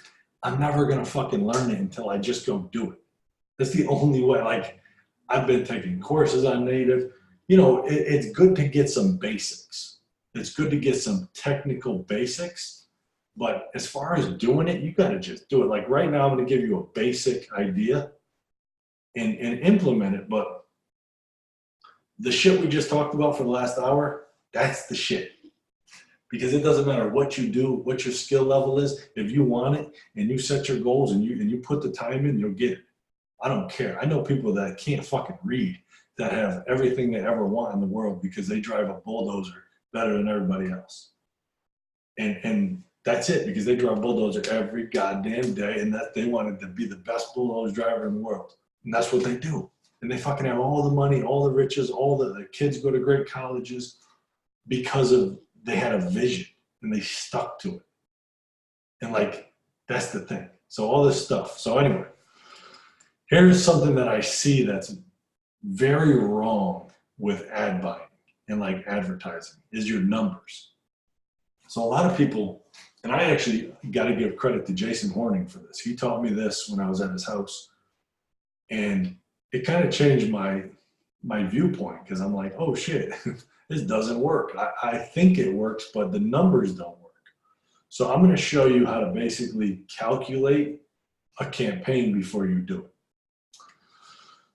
I'm never going to fucking learn it until I just go do it. That's the only way. Like, I've been taking courses on native. You know, it's good to get some basics. It's good to get some technical basics. But as far as doing it, you got to just do it. Like right now, I'm going to give you a basic idea and implement it. But the shit we just talked about for the last hour, that's the shit. Because it doesn't matter what you do, what your skill level is. If you want it and you set your goals and you put the time in, you'll get it. I don't care. I know people that can't fucking read that have everything they ever want in the world because they drive a bulldozer better than everybody else. And that's it, because they drive a bulldozer every goddamn day and that they wanted to be the best bulldozer driver in the world. And that's what they do. And they fucking have all the money, all the riches, all the kids go to great colleges because of they had a vision and they stuck to it. And like, that's the thing. So all this stuff. So anyway, here's something that I see that's very wrong with ad buying and like advertising is your numbers. So a lot of people, and I actually got to give credit to Jason Horning for this. He taught me this when I was at his house. And it kind of changed my viewpoint because I'm like, oh shit, this doesn't work. I think it works, but the numbers don't work. So I'm going to show you how to basically calculate a campaign before you do it.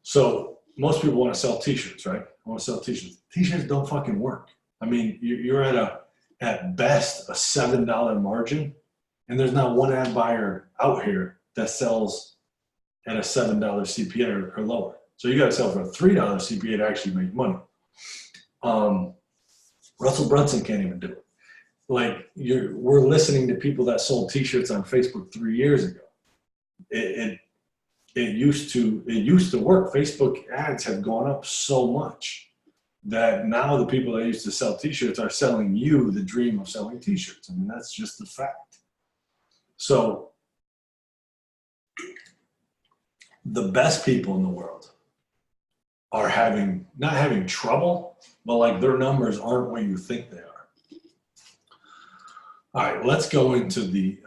So most people want to sell t-shirts, right? I want to sell t-shirts. T-shirts don't fucking work. I mean, you're at best a $7 margin, and there's not one ad buyer out here that sells at a $7 CPA or lower. So you got to sell for a $3 CPA to actually make money. Russell Brunson can't even do it. Like we're listening to people that sold t-shirts on Facebook 3 years ago. It used to work. Facebook ads have gone up so much that now the people that used to sell t-shirts are selling you the dream of selling t-shirts. I mean, that's just the fact. So the best people in the world are not having trouble, but like their numbers aren't what you think they are. All right, let's go into the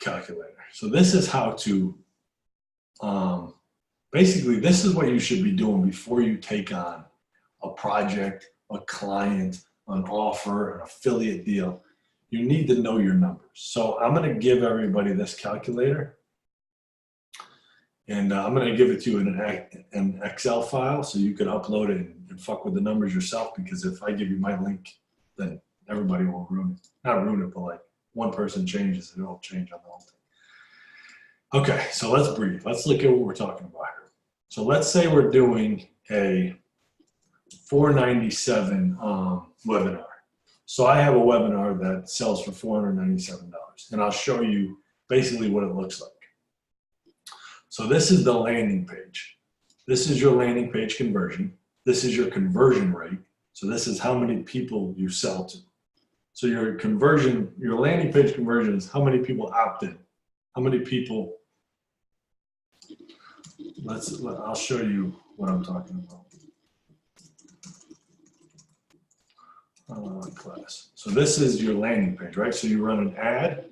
calculator. So this is how to, basically this is what you should be doing before you take on a project, a client, an offer, an affiliate deal. You need to know your numbers. So I'm going to give everybody this calculator. And I'm going to give it to you in an Excel file so you can upload it and fuck with the numbers yourself, because if I give you my link, then everybody will ruin it. Not ruin it, but like one person changes, it'll change on the whole thing. Okay, so let's breathe. Let's look at what we're talking about here. So let's say we're doing a $497 webinar. So I have a webinar that sells for $497, and I'll show you basically what it looks like. So this is the landing page. This is your landing page conversion. This is your conversion rate. So this is how many people you sell to. So your conversion, your landing page conversion is how many people opt in. How many people, I'll show you what I'm talking about. Class. So this is your landing page, right? So you run an ad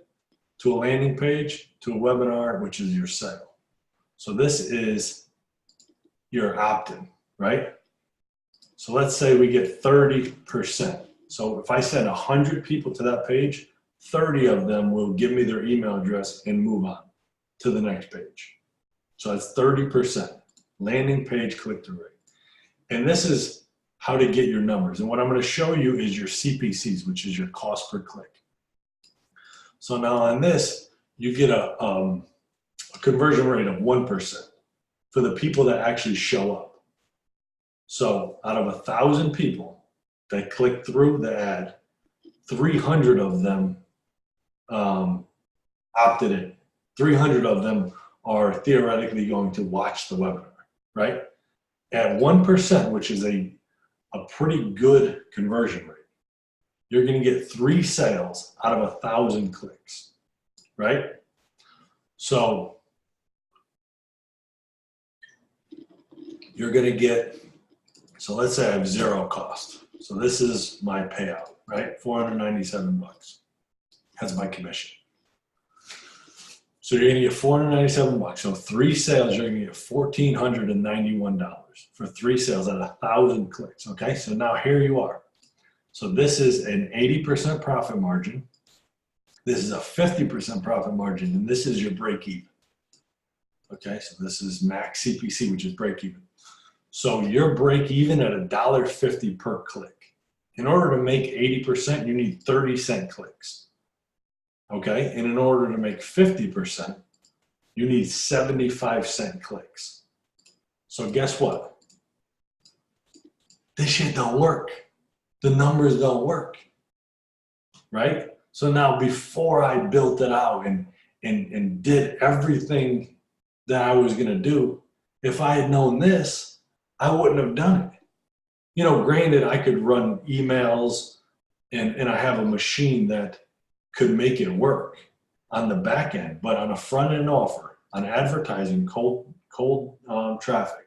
to a landing page to a webinar, which is your sale. So this is your opt-in, right? So let's say we get 30%. So if I send 100 people to that page, 30 of them will give me their email address and move on to the next page. So that's 30%, landing page click-through rate. And this is how to get your numbers. And what I'm going to show you is your CPCs, which is your cost per click. So now on this, you get a conversion rate of 1% for the people that actually show up. So out of 1,000 people that click through the ad, 300 of them opted in. 300 of them are theoretically going to watch the webinar, right? At 1%, which is a pretty good conversion rate, you're going to get 3 sales out of 1,000 clicks, right? So you're going to get, so let's say I have 0 cost. So this is my payout, right? $497. That's my commission. So you're going to get $497. So 3 sales, you're going to get $1,491 for 3 sales at 1,000 clicks. Okay, so now here you are. So this is an 80% profit margin. This is a 50% profit margin, and this is your break even. Okay, so this is max CPC, which is break even. So your break even at $1.50 per click. In order to make 80%, you need 30-cent clicks. Okay, and in order to make 50%, you need 75-cent clicks. So guess what? This shit don't work. The numbers don't work, right? So now before I built it out and did everything that I was gonna do, if I had known this, I wouldn't have done it. You know, granted, I could run emails and I have a machine that could make it work on the back end, but on a front end offer, on advertising, cold traffic,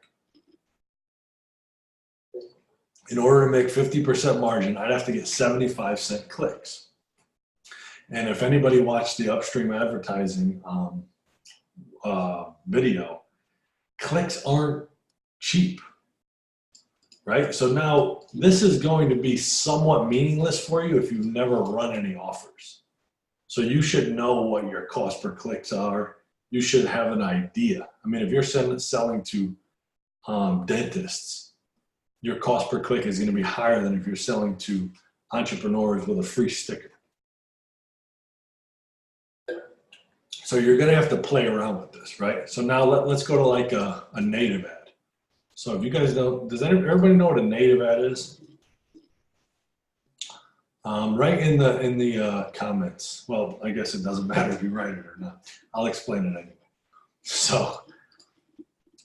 in order to make 50% margin, I'd have to get 75-cent clicks. And if anybody watched the upstream advertising video, clicks aren't cheap, right? So now this is going to be somewhat meaningless for you if you've never run any offers. So you should know what your cost per clicks are. You should have an idea. I mean, if you're selling to dentists, your cost per click is going to be higher than if you're selling to entrepreneurs with a free sticker. So you're going to have to play around with this, right? So now let's go to like a native ad. So if you guys know, does everybody know what a native ad is? Write in the comments. Well, I guess it doesn't matter if you write it or not. I'll explain it anyway. So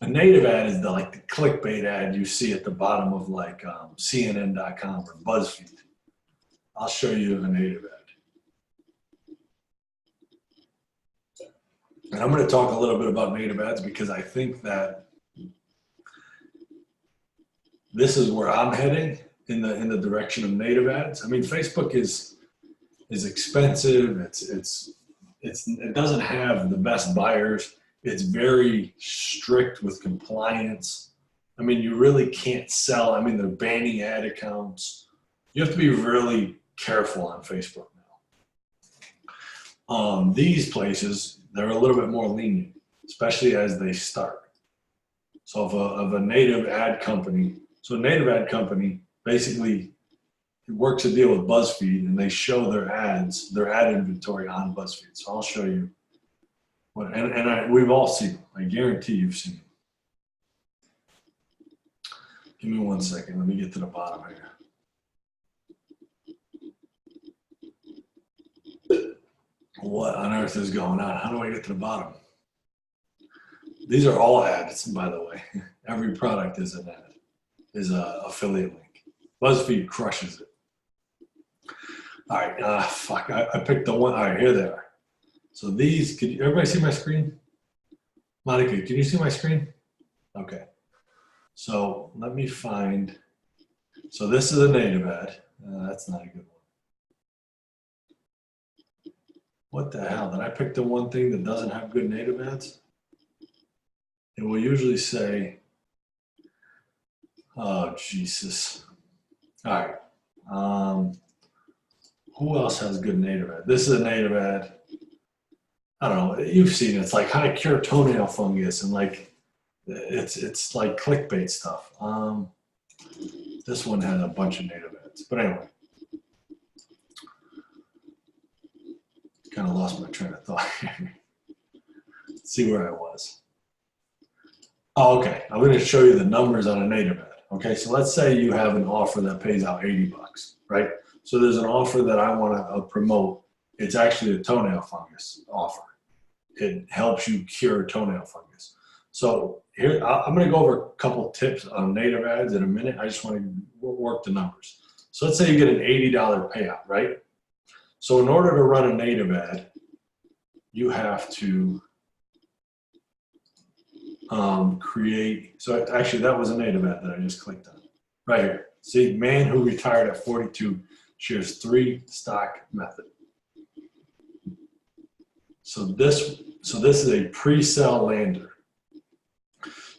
a native ad is like the clickbait ad you see at the bottom of like CNN.com or BuzzFeed. I'll show you a native ad. And I'm going to talk a little bit about native ads because I think that this is where I'm heading in the direction of native ads. I mean, Facebook is expensive. It doesn't have the best buyers. It's very strict with compliance. I mean, you really can't sell. I mean, they're banning ad accounts. You have to be really careful on Facebook now. These places, they're a little bit more lenient, especially as they start. So of a native ad company, so a native ad company basically works a deal with BuzzFeed and they show their ads, their ad inventory on BuzzFeed. So I'll show you what, we've all seen them. I guarantee you've seen them. Give me 1 second. Let me get to the bottom here. What on earth is going on? How do I get to the bottom? These are all ads, by the way. Every product is an ad, is an affiliate link. BuzzFeed crushes it. All right, fuck, I picked the one. All right, here they are. So these, could everybody see my screen? Monica, can you see my screen? Okay. So let me find, so this is a native ad. That's not a good one. What the hell? Did I pick the one thing that doesn't have good native ads? It will usually say, oh, Jesus. All right. Who else has good native ad? This is a native ad. I don't know. You've seen it. It's like how to cure toenail fungus and like, it's like clickbait stuff. This one has a bunch of native ads. But anyway. Kind of lost my train of thought here. Let's see where I was. Oh, okay. I'm going to show you the numbers on a native ad. Okay, so let's say you have an offer that pays out $80, right? So there's an offer that I want to promote. It's actually a toenail fungus offer. It helps you cure toenail fungus. So here, I'm going to go over a couple tips on native ads in a minute. I just want to work the numbers. So let's say you get an $80 payout, right? So in order to run a native ad, you have to create, so actually that was a native ad that I just clicked on. Right here. See, man who retired at 42 shares 3 stock method. So this is a pre-sale lander.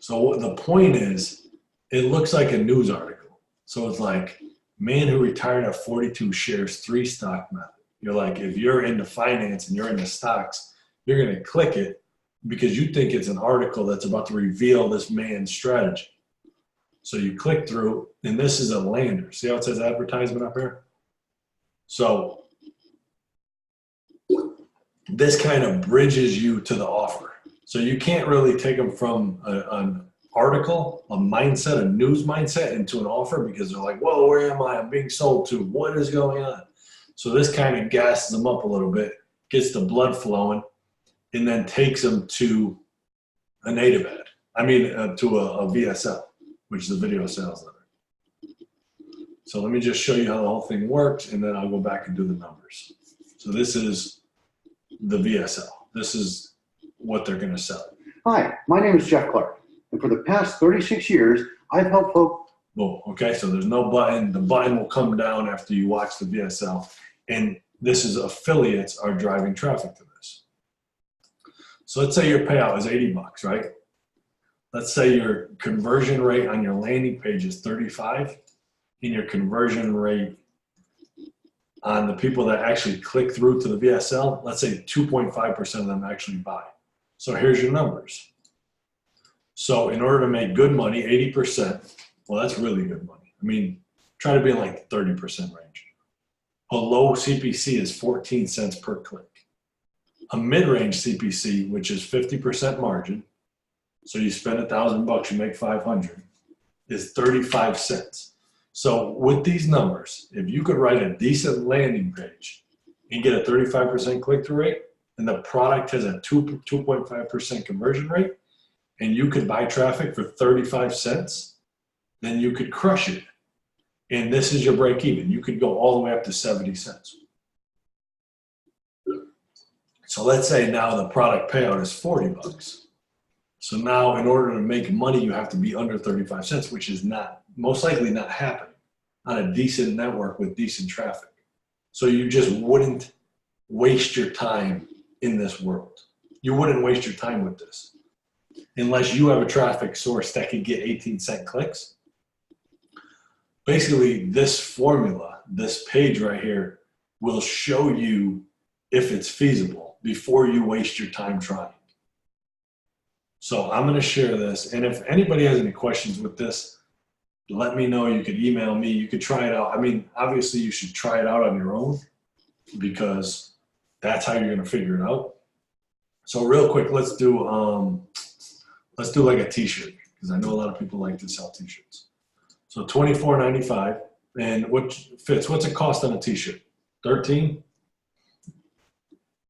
So what the point is, it looks like a news article. So it's like, man who retired at 42 shares 3 stock method. You're like, if you're into finance and you're into stocks, you're going to click it because you think it's an article that's about to reveal this man's strategy. So you click through, and this is a lander. See how it says advertisement up here? So this kind of bridges you to the offer. So you can't really take them from an article, a mindset, a news mindset into an offer because they're like, whoa, where am I? I'm being sold to. What is going on? So this kind of gasses them up a little bit, gets the blood flowing, and then takes them to a native ad. I mean, to a VSL, which is a video sales letter. So let me just show you how the whole thing works, and then I'll go back and do the numbers. So this is the VSL. This is what they're going to sell. Hi, my name is Jeff Clark, and for the past 36 years, I've helped folks. Boom. Okay, so there's no button. The button will come down after you watch the VSL, and this is affiliates are driving traffic to this. So let's say your payout is $80, right? Let's say your conversion rate on your landing page is 35, and your conversion rate on the people that actually click through to the VSL, let's say 2.5% of them actually buy. So here's your numbers. So in order to make good money, 80%, well, that's really good money. I mean, try to be in like the 30% range. A low CPC is 14 cents per click. A mid-range CPC, which is 50% margin, so you spend $1,000, you make 500, is 35 cents. So with these numbers, if you could write a decent landing page and get a 35% click-through rate, and the product has a 2.5% conversion rate, and you could buy traffic for 35 cents, then you could crush it. And this is your break even. You could go all the way up to 70 cents. So let's say now the product payout is $40. So now in order to make money, you have to be under 35 cents, which is not, most likely not happening on a decent network with decent traffic. So you just wouldn't waste your time in this world. You wouldn't waste your time with this unless you have a traffic source that could get 18-cent clicks. Basically, this formula, this page right here, will show you if it's feasible before you waste your time trying. So I'm going to share this, and if anybody has any questions with this, let me know. You could email me. You could try it out. I mean, obviously, you should try it out on your own because that's how you're going to figure it out. So real quick, let's do like a T-shirt because I know a lot of people like to sell T-shirts. So $24.95, and what fits? What's it cost on a T-shirt? $13.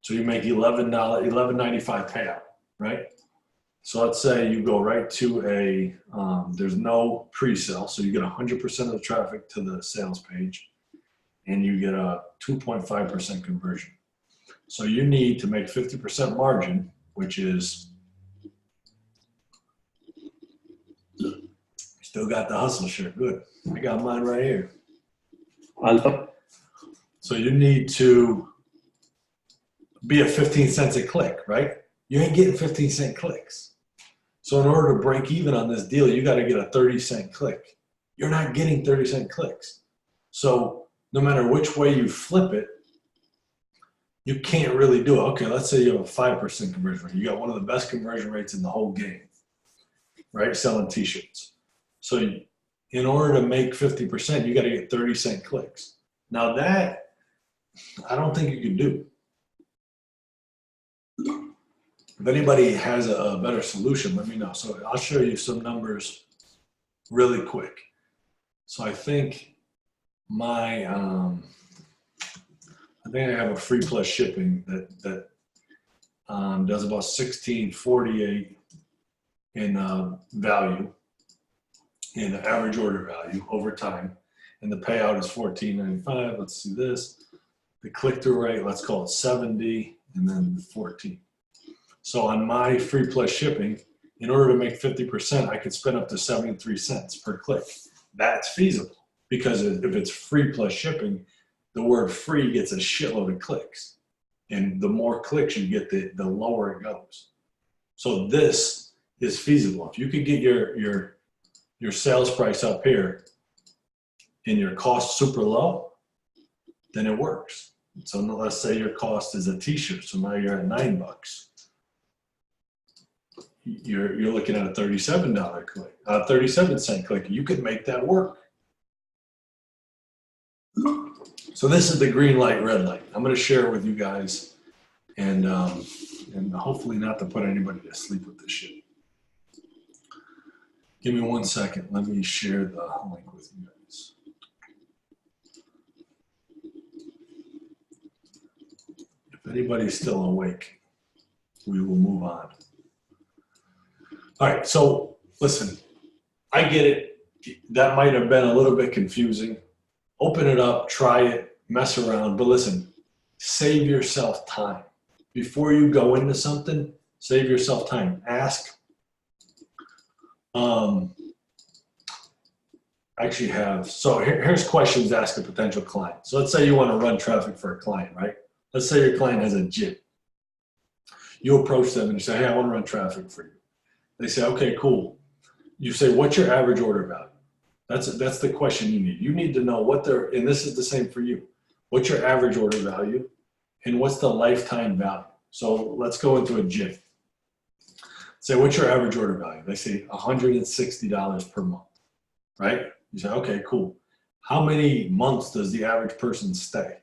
So you make $11.95 payout, right? So let's say you go right to a, there's no pre-sale, so you get 100% of the traffic to the sales page, and you get a 2.5% conversion. So you need to make 50% margin, which is, still got the hustle shirt, good. I got mine right here. So you need to be at 15 cents a click, right? You ain't getting 15-cent clicks. So in order to break even on this deal, you got to get a 30-cent click. You're not getting 30-cent clicks. So no matter which way you flip it, you can't really do it. Okay, let's say you have a 5% conversion rate. You got one of the best conversion rates in the whole game, right? Selling T-shirts. So in order to make 50%, you got to get 30-cent clicks. Now that, I don't think you can do. If anybody has a better solution, let me know. So I'll show you some numbers really quick. So I think my, I think I have a free plus shipping that does about $16.48 in value, in average order value over time. And the payout is $14.95. Let's see this. The click-through rate, let's call it 70, and then 14. So on my free plus shipping, in order to make 50%, I could spend up to 73 cents per click. That's feasible because if it's free plus shipping, the word free gets a shitload of clicks. And the more clicks you get, the lower it goes. So this is feasible. If you could get your sales price up here and your cost super low, then it works. So let's say your cost is a t-shirt. So now you're at $9. You're looking at a $37 click, 37-cent click. You could make that work. So this is the green light, red light. I'm going to share it with you guys, and hopefully not to put anybody to sleep with this shit. Give me 1 second. Let me share the link with you guys. If anybody's still awake, we will move on. All right, so listen, I get it. That might have been a little bit confusing. Open it up, try it, mess around, but listen, save yourself time. Before you go into something, save yourself time. Ask. Actually have, so here's questions to ask a potential client. So let's say you want to run traffic for a client, right? Let's say your client has a gym. You approach them and you say, hey, I want to run traffic for you. They say, okay, cool. You say, what's your average order value? That's the question you need. You need to know what their, and this is the same for you. What's your average order value and what's the lifetime value? So let's go into a gym. Say, what's your average order value? They say $160 per month, right? You say, okay, cool. How many months does the average person stay?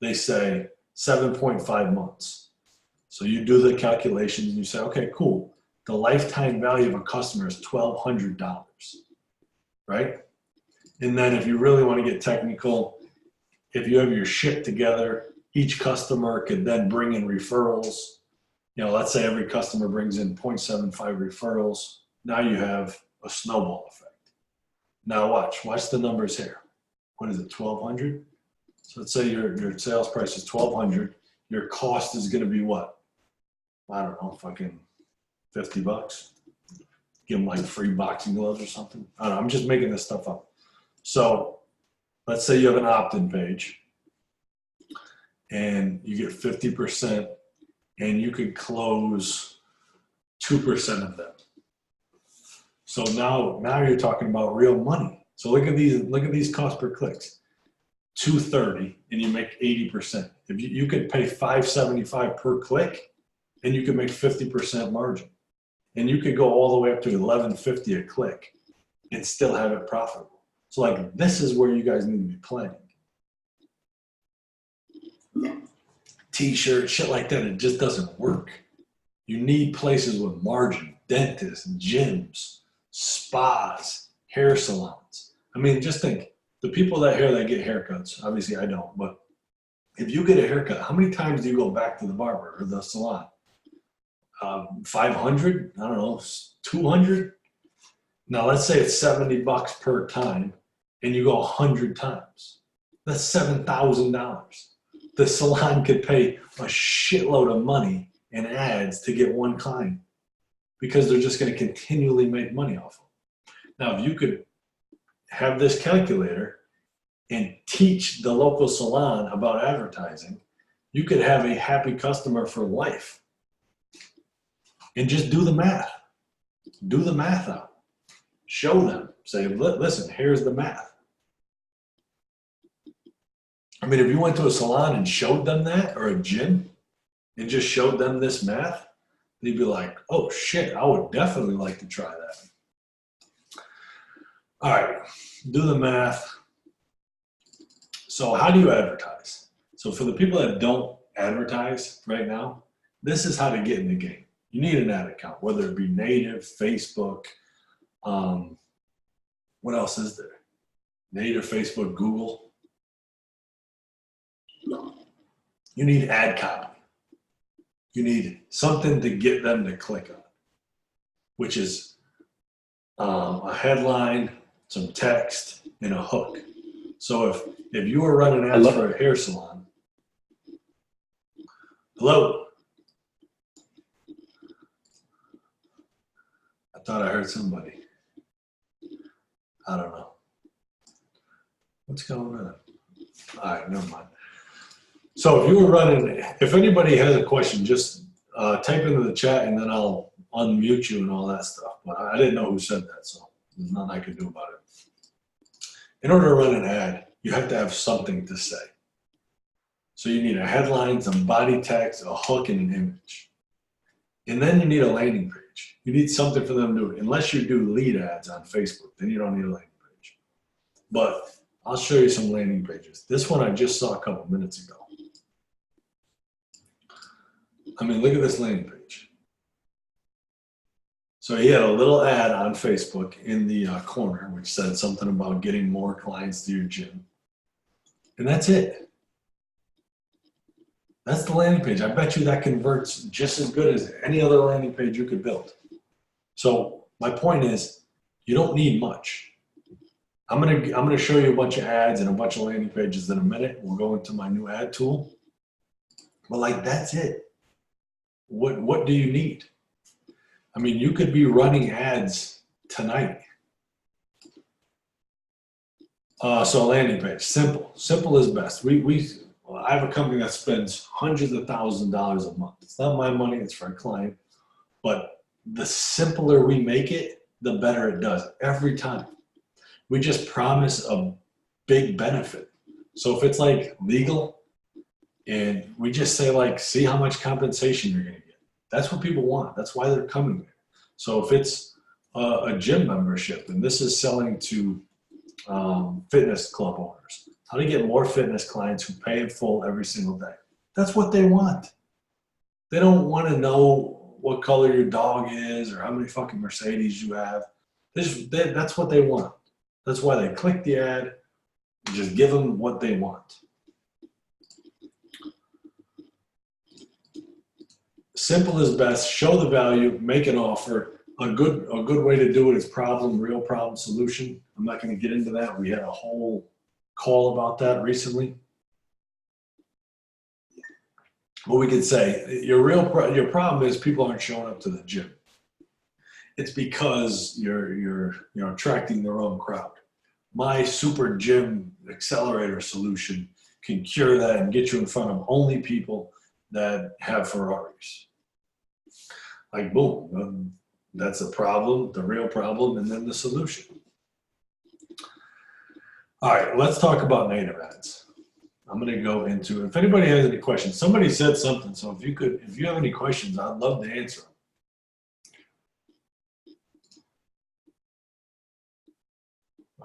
They say 7.5 months. So you do the calculations and you say, okay, cool. The lifetime value of a customer is $1,200, right? And then if you really want to get technical, if you have your shit together, each customer could then bring in referrals. You know, let's say every customer brings in 0.75 referrals. Now you have a snowball effect. Now watch the numbers here. What is it, 1,200? So let's say your sales price is 1,200. Your cost is going to be what? I don't know, fucking $50. Give them like free boxing gloves or something. I don't know, I'm just making this stuff up. So let's say you have an opt-in page and you get 50% and you could close 2% of them. So now you're talking about real money. So look at these cost per clicks. $230 and you make 80%. If you could pay $575 per click and you could make 50% margin. And you could go all the way up to $11.50 a click and still have it profitable. So like this is where you guys need to be playing. T-shirt, shit like that, it just doesn't work. You need places with margin, dentists, gyms, spas, hair salons. I mean, just think, the people that get haircuts, obviously I don't, but if you get a haircut, how many times do you go back to the barber or the salon? 500? I don't know, 200? Now let's say it's $70 per time and you go 100 times. That's $7,000. The salon could pay a shitload of money in ads to get one client because they're just going to continually make money off of them. Now, if you could have this calculator and teach the local salon about advertising, you could have a happy customer for life. And just do the math. Do the math out. Show them. Say, listen, here's the math. I mean, if you went to a salon and showed them that, or a gym, and just showed them this math, they'd be like, oh shit, I would definitely like to try that. All right, do the math. So how do you advertise? So for the people that don't advertise right now, this is how to get in the game. You need an ad account, whether it be native, Facebook, what else is there? Native, Facebook, Google. You need ad copy. You need something to get them to click on, which is a headline, some text, and a hook. So if you were running ads for a hair salon, hello. I thought I heard somebody. I don't know. What's going on? All right, never mind. So if you were running, if anybody has a question, just type into the chat and then I'll unmute you and all that stuff. But I didn't know who said that, so there's nothing I could do about it. In order to run an ad, you have to have something to say. So you need a headline, some body text, a hook, and an image. And then you need a landing page. You need something for them to do. Unless you do lead ads on Facebook, then you don't need a landing page. But I'll show you some landing pages. This one I just saw a couple minutes ago. I mean, look at this landing page. So he had a little ad on Facebook in the corner, which said something about getting more clients to your gym. And that's it. That's the landing page. I bet you that converts just as good as any other landing page you could build. So my point is, you don't need much. I'm gonna show you a bunch of ads and a bunch of landing pages in a minute. We'll go into my new ad tool. But like, that's it. What do you need? I mean, you could be running ads tonight. So a landing page, simple is best. I have a company that spends hundreds of thousands of dollars a month. It's not my money, it's for a client. But the simpler we make it, the better it does every time. We just promise a big benefit. So if it's like legal and we just say like, see how much compensation you're gonna get. That's what people want. That's why they're coming there. So if it's a gym membership and this is selling to fitness club owners, how to get more fitness clients who pay in full every single day. That's what they want. They don't want to know what color your dog is or how many fucking Mercedes you have. That's what they want. That's why they click the ad. Just give them what they want. Simple is best. Show the value. Make an offer. A good way to do it is real problem, solution. I'm not going to get into that. We had a whole call about that recently. What we could say, your problem is people aren't showing up to the gym. It's because you're attracting the wrong crowd. My super gym accelerator solution can cure that and get you in front of only people that have Ferraris. Like, boom, that's a problem, the real problem, and then the solution. All right, let's talk about native ads. I'm going to go into, if anybody has any questions, somebody said something, so if you have any questions, I'd love to answer them.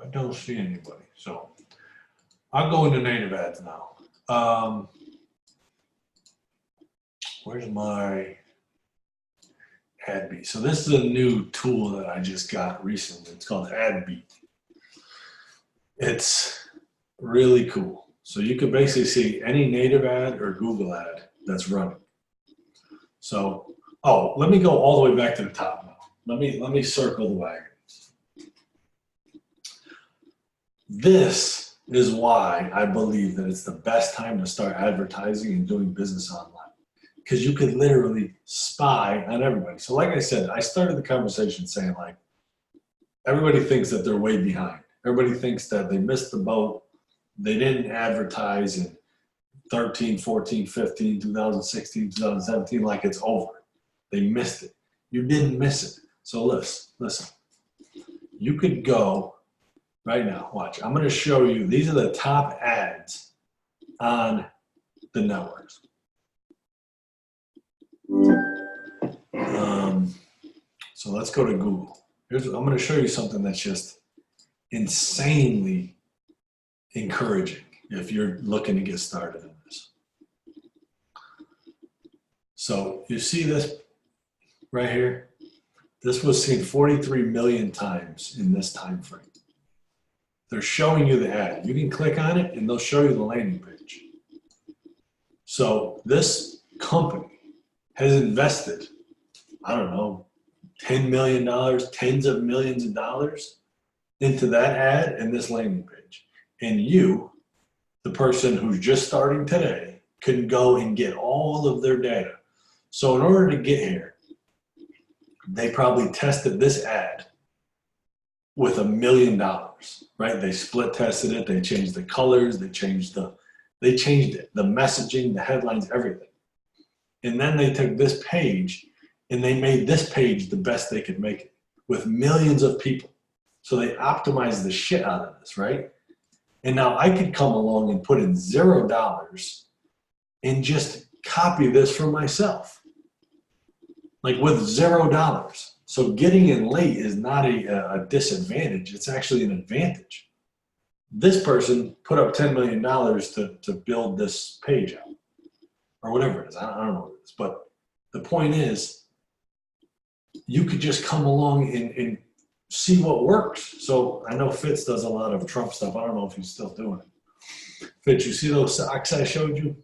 I don't see anybody, so I'll go into native ads now. Where's my AdBeat? So this is a new tool that I just got recently. It's called AdBeat. It's really cool. So you can basically see any native ad or Google ad that's running. So, let me go all the way back to the top now. Let me circle the wagons. This is why I believe that it's the best time to start advertising and doing business online. Because you could literally spy on everybody. So like I said, I started the conversation saying like, everybody thinks that they're way behind. Everybody thinks that they missed the boat. They didn't advertise in 13, 14, 15, 2016, 2017 like it's over. They missed it. You didn't miss it. So listen. You could go right now, watch. I'm going to show you, these are the top ads on the networks. So let's go to Google. I'm going to show you something that's just insanely encouraging if you're looking to get started in this. So you see this right here? This was seen 43 million times in this time frame. They're showing you the ad. You can click on it and they'll show you the landing page. So this company has invested, I don't know, $10 million, tens of millions of dollars into that ad and this landing page. And you, the person who's just starting today, can go and get all of their data. So in order to get here, they probably tested this ad with $1 million, right? They split tested it. They changed the colors. They changed the They changed it, the messaging, the headlines, everything. And then they took this page and they made this page the best they could make it with millions of people. So they optimized the shit out of this, right? And now I could come along and put in $0 and just copy this for myself, like with $0. So getting in late is not a disadvantage. It's actually an advantage. This person put up $10 million to build this page out or whatever it is. I don't know what it is. But the point is, you could just come along and see what works. So I know Fitz does a lot of Trump stuff. I don't know if he's still doing it. Fitz, you see those socks I showed you?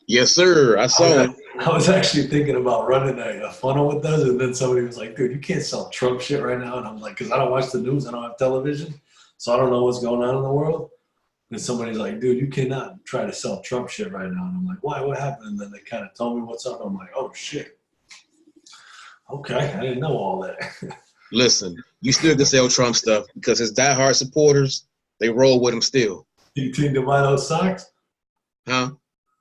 Yes, sir. I saw it. I was actually thinking about running a funnel with those, and then somebody was like, dude, you can't sell Trump shit right now. And I'm like, because I don't watch the news, I don't have television, so I don't know what's going on in the world. And somebody's like, dude, you cannot try to sell Trump shit right now. And I'm like, why? What happened? And then they kind of told me what's up. I'm like, oh, shit. Okay, I didn't know all that. Listen, you still can sell Trump stuff because his diehard supporters, they roll with him still. You think to buy those socks? Huh?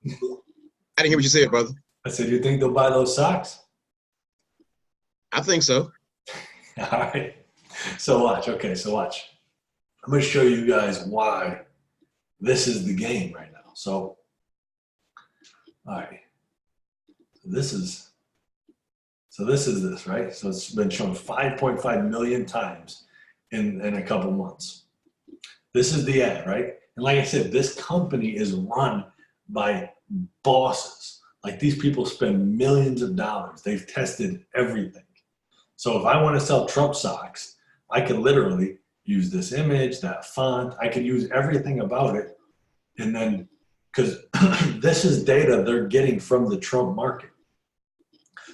I didn't hear what you said, brother. I said, you think they'll buy those socks? I think so. All right. So watch. Okay, so watch. I'm going to show you guys why this is the game right now. So, all right. This is this, right? So it's been shown 5.5 million times in a couple months. This is the ad, right? And like I said, this company is run by bosses. Like these people spend millions of dollars. They've tested everything. So if I want to sell Trump socks, I can literally use this image, that font. I can use everything about it. And then, because this is data they're getting from the Trump market.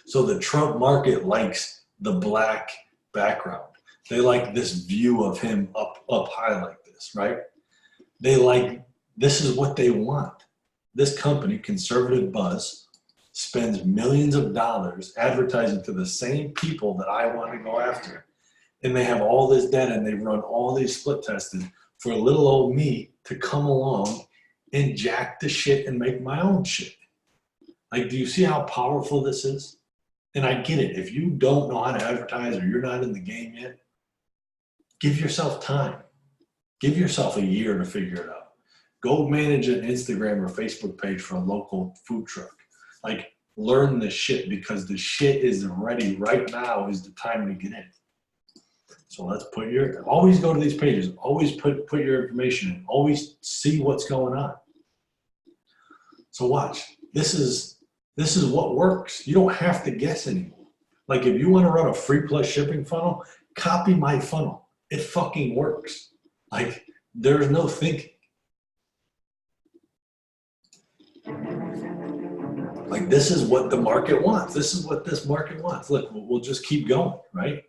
So the Trump market likes the black background. They like this view of him up high like this, right? They like, this is what they want. This company, Conservative Buzz, spends millions of dollars advertising to the same people that I want to go after. And they have all this data and they run all these split tested for little old me to come along and jack the shit and make my own shit. Like, do you see how powerful this is? And I get it. If you don't know how to advertise or you're not in the game yet, give yourself time. Give yourself a year to figure it out. Go manage an Instagram or Facebook page for a local food truck. Like, learn this shit because the shit is ready right now is the time to get in. So let's always go to these pages. Always put your information in. Always see what's going on. So watch. This is what works. You don't have to guess anymore. Like if you want to run a free plus shipping funnel, copy my funnel. It fucking works. Like there's no thinking. Like this is what the market wants. This is what this market wants. Look, we'll just keep going, right?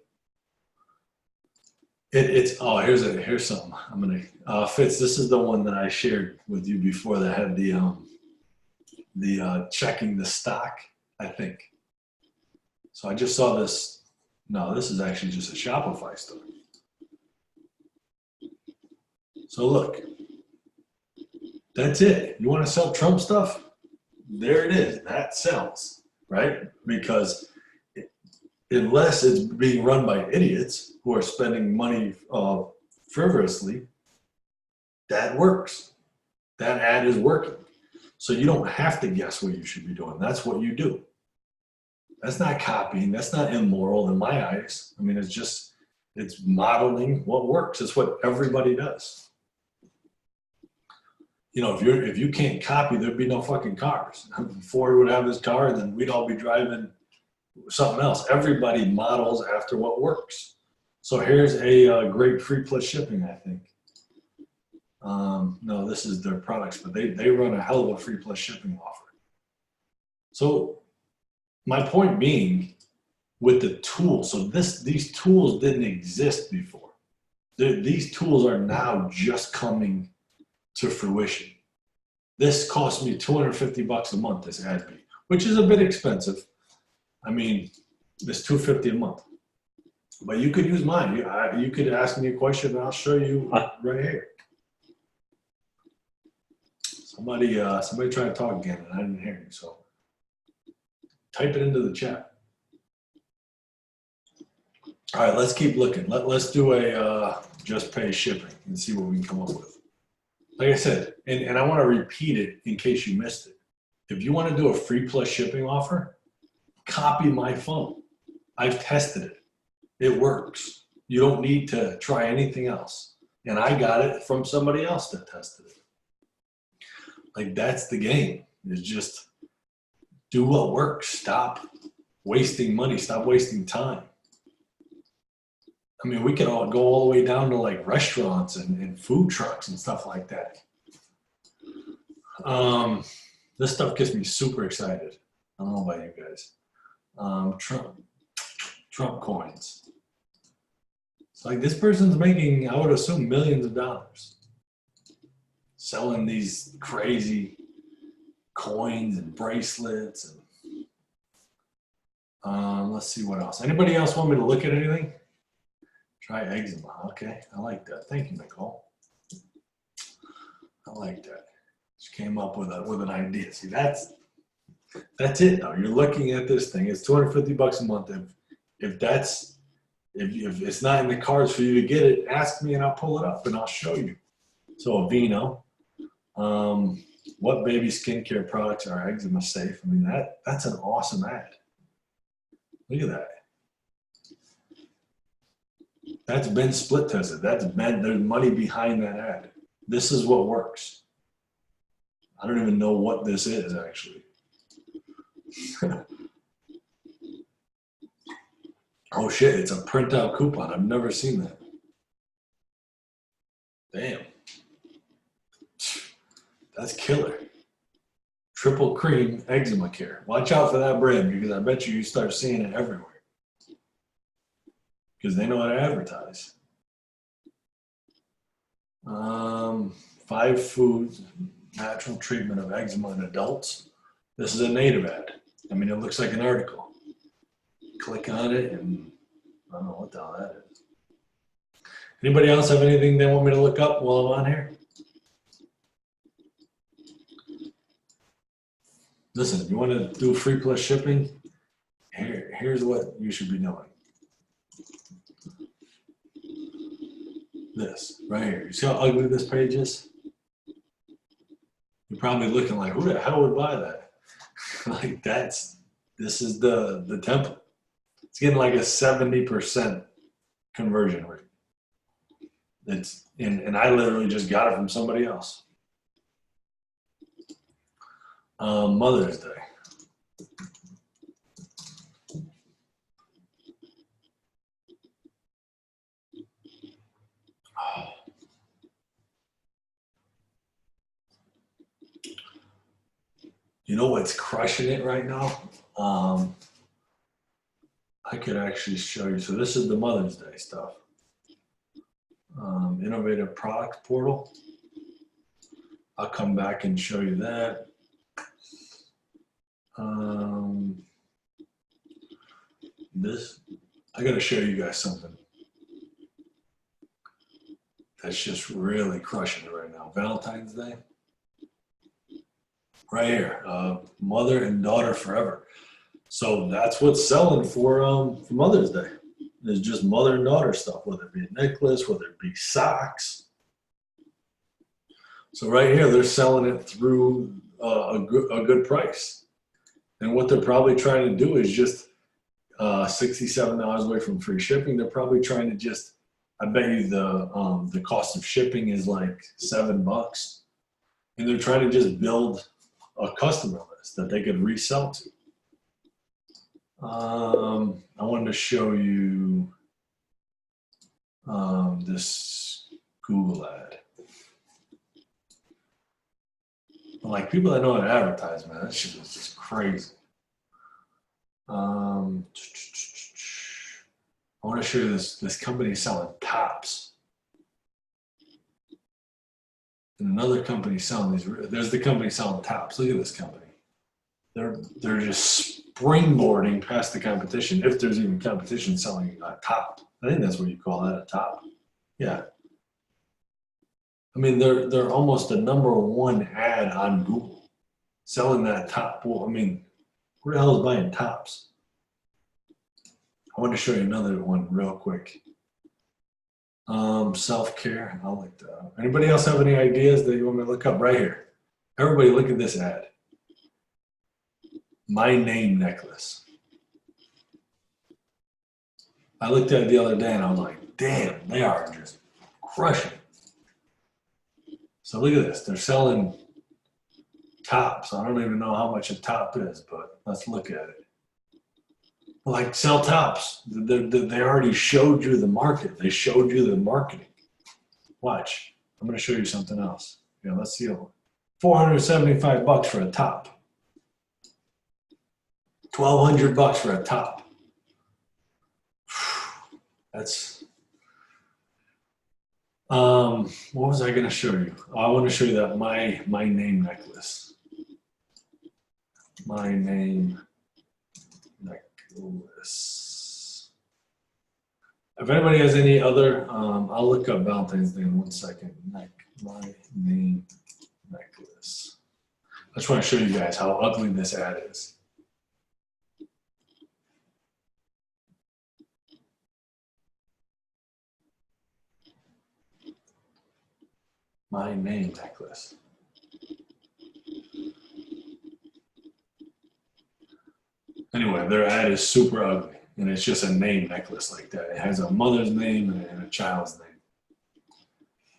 Here's something. I'm gonna Fitz. This is the one that I shared with you before that had the checking the stock, I think. So I just saw this. No, this is actually just a Shopify store. So look, that's it. You want to sell Trump stuff? There it is. That sells, right? Because unless it's being run by idiots who are spending money frivolously, that works. That ad is working. So you don't have to guess what you should be doing. That's what you do. That's not copying. That's not immoral in my eyes. I mean, it's modeling what works. It's what everybody does. You know, if you can't copy, there'd be no fucking cars. Ford would have his car, and then we'd all be driving something else. Everybody models after what works. So here's a great free plus shipping, I think. No, this is their products, but they run a hell of a free plus shipping offer. So my point being with the tools, so these tools didn't exist before. These tools are now just coming to fruition. This cost me $250 a month, this ad fee, which is a bit expensive. I mean, it's $250 a month. But you could use mine. You could ask me a question and I'll show you right here. Somebody try to talk again, and I didn't hear you. So type it into the chat. All right, let's keep looking. Let's do a just pay shipping and see what we can come up with. Like I said, and I want to repeat it in case you missed it. If you want to do a free plus shipping offer, copy my phone. I've tested it. It works. You don't need to try anything else. And I got it from somebody else that tested it. Like, that's the game, is just do what works. Stop wasting money. Stop wasting time. I mean, we could all go all the way down to like restaurants and food trucks and stuff like that. This stuff gets me super excited. I don't know about you guys. Trump coins. It's like this person's making, I would assume, millions of dollars selling these crazy coins and bracelets. And let's see what else. Anybody else want me to look at anything? Try eczema. Okay, I like that. Thank you, Nicole. I like that. She came up with an idea. See, that's it. Though you're looking at this thing. It's $250 a month. If it's not in the cards for you to get it, ask me and I'll pull it up and I'll show you. So Aveeno. What baby skincare products are eczema safe? I mean, that's an awesome ad. Look at that. That's been split tested. There's money behind that ad. This is what works. I don't even know what this is actually. Oh shit, it's a printout coupon. I've never seen that. Damn. That's killer. Triple cream eczema care. Watch out for that brand because I bet you start seeing it everywhere. Because they know how to advertise. 5 foods, natural treatment of eczema in adults. This is a native ad. I mean, it looks like an article. Click on it and I don't know what the hell that is. Anybody else have anything they want me to look up while I'm on here? Listen, if you want to do free plus shipping, here's what you should be doing. This right here. You see how ugly this page is? You're probably looking like, who the hell would buy that? Like this is the template. It's getting like a 70% conversion rate. And I literally just got it from somebody else. Mother's Day. You know what's crushing it right now? I could actually show you. So this is the Mother's Day stuff. Innovative product portal. I'll come back and show you that. I gotta show you guys something that's just really crushing it right now. Valentine's Day. Right here, mother and daughter forever. So that's what's selling for Mother's Day. It's just mother and daughter stuff, whether it be a necklace, whether it be socks. So right here, they're selling it through a good price. And what they're probably trying to do is just $67 away from free shipping. They're probably trying to just, I bet you the cost of shipping is like $7. And they're trying to just build a customer list that they could resell to. I wanted to show you this Google ad. Like people that know how to advertise, man, that shit is just crazy. I want to show you this company selling tops. And another company selling these. There's the company selling tops. Look at this company. They're just springboarding past the competition, if there's even competition selling a top. I think that's what you call that, a top. Yeah. I mean, they're almost the #1 ad on Google, selling that top. Well, I mean, who the hell is buying tops? I want to show you another one real quick. Self-care. I'll look that up. Anybody else have any ideas that you want me to look up right here? Everybody look at this ad. My name necklace. I looked at it the other day and I was like, damn, they are just crushing. So look at this. They're selling tops. I don't even know how much a top is, but let's look at it. Like, sell tops. They already showed you the market. They showed you the marketing. Watch. I'm going to show you something else. Yeah, let's see. $475 for a top. $1,200 for a top. That's. What was I going to show you? I want to show you that my name necklace. My name necklace. If anybody has any other, I'll look up Valentine's Day in 1 second. My name necklace. I just want to show you guys how ugly this ad is. My name necklace. Anyway, their ad is super ugly, and it's just a name necklace like that. It has a mother's name and a child's name.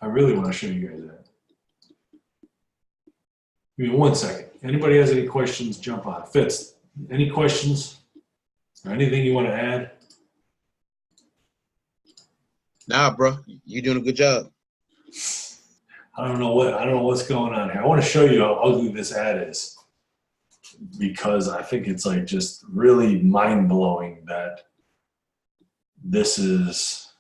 I really want to show you guys that. Give me 1 second. Anybody has any questions, jump on. Fitz, any questions or anything you want to add? Nah, bro, you're doing a good job. I don't know what's going on here. I want to show you how ugly this ad is, because I think it's like just really mind-blowing that this is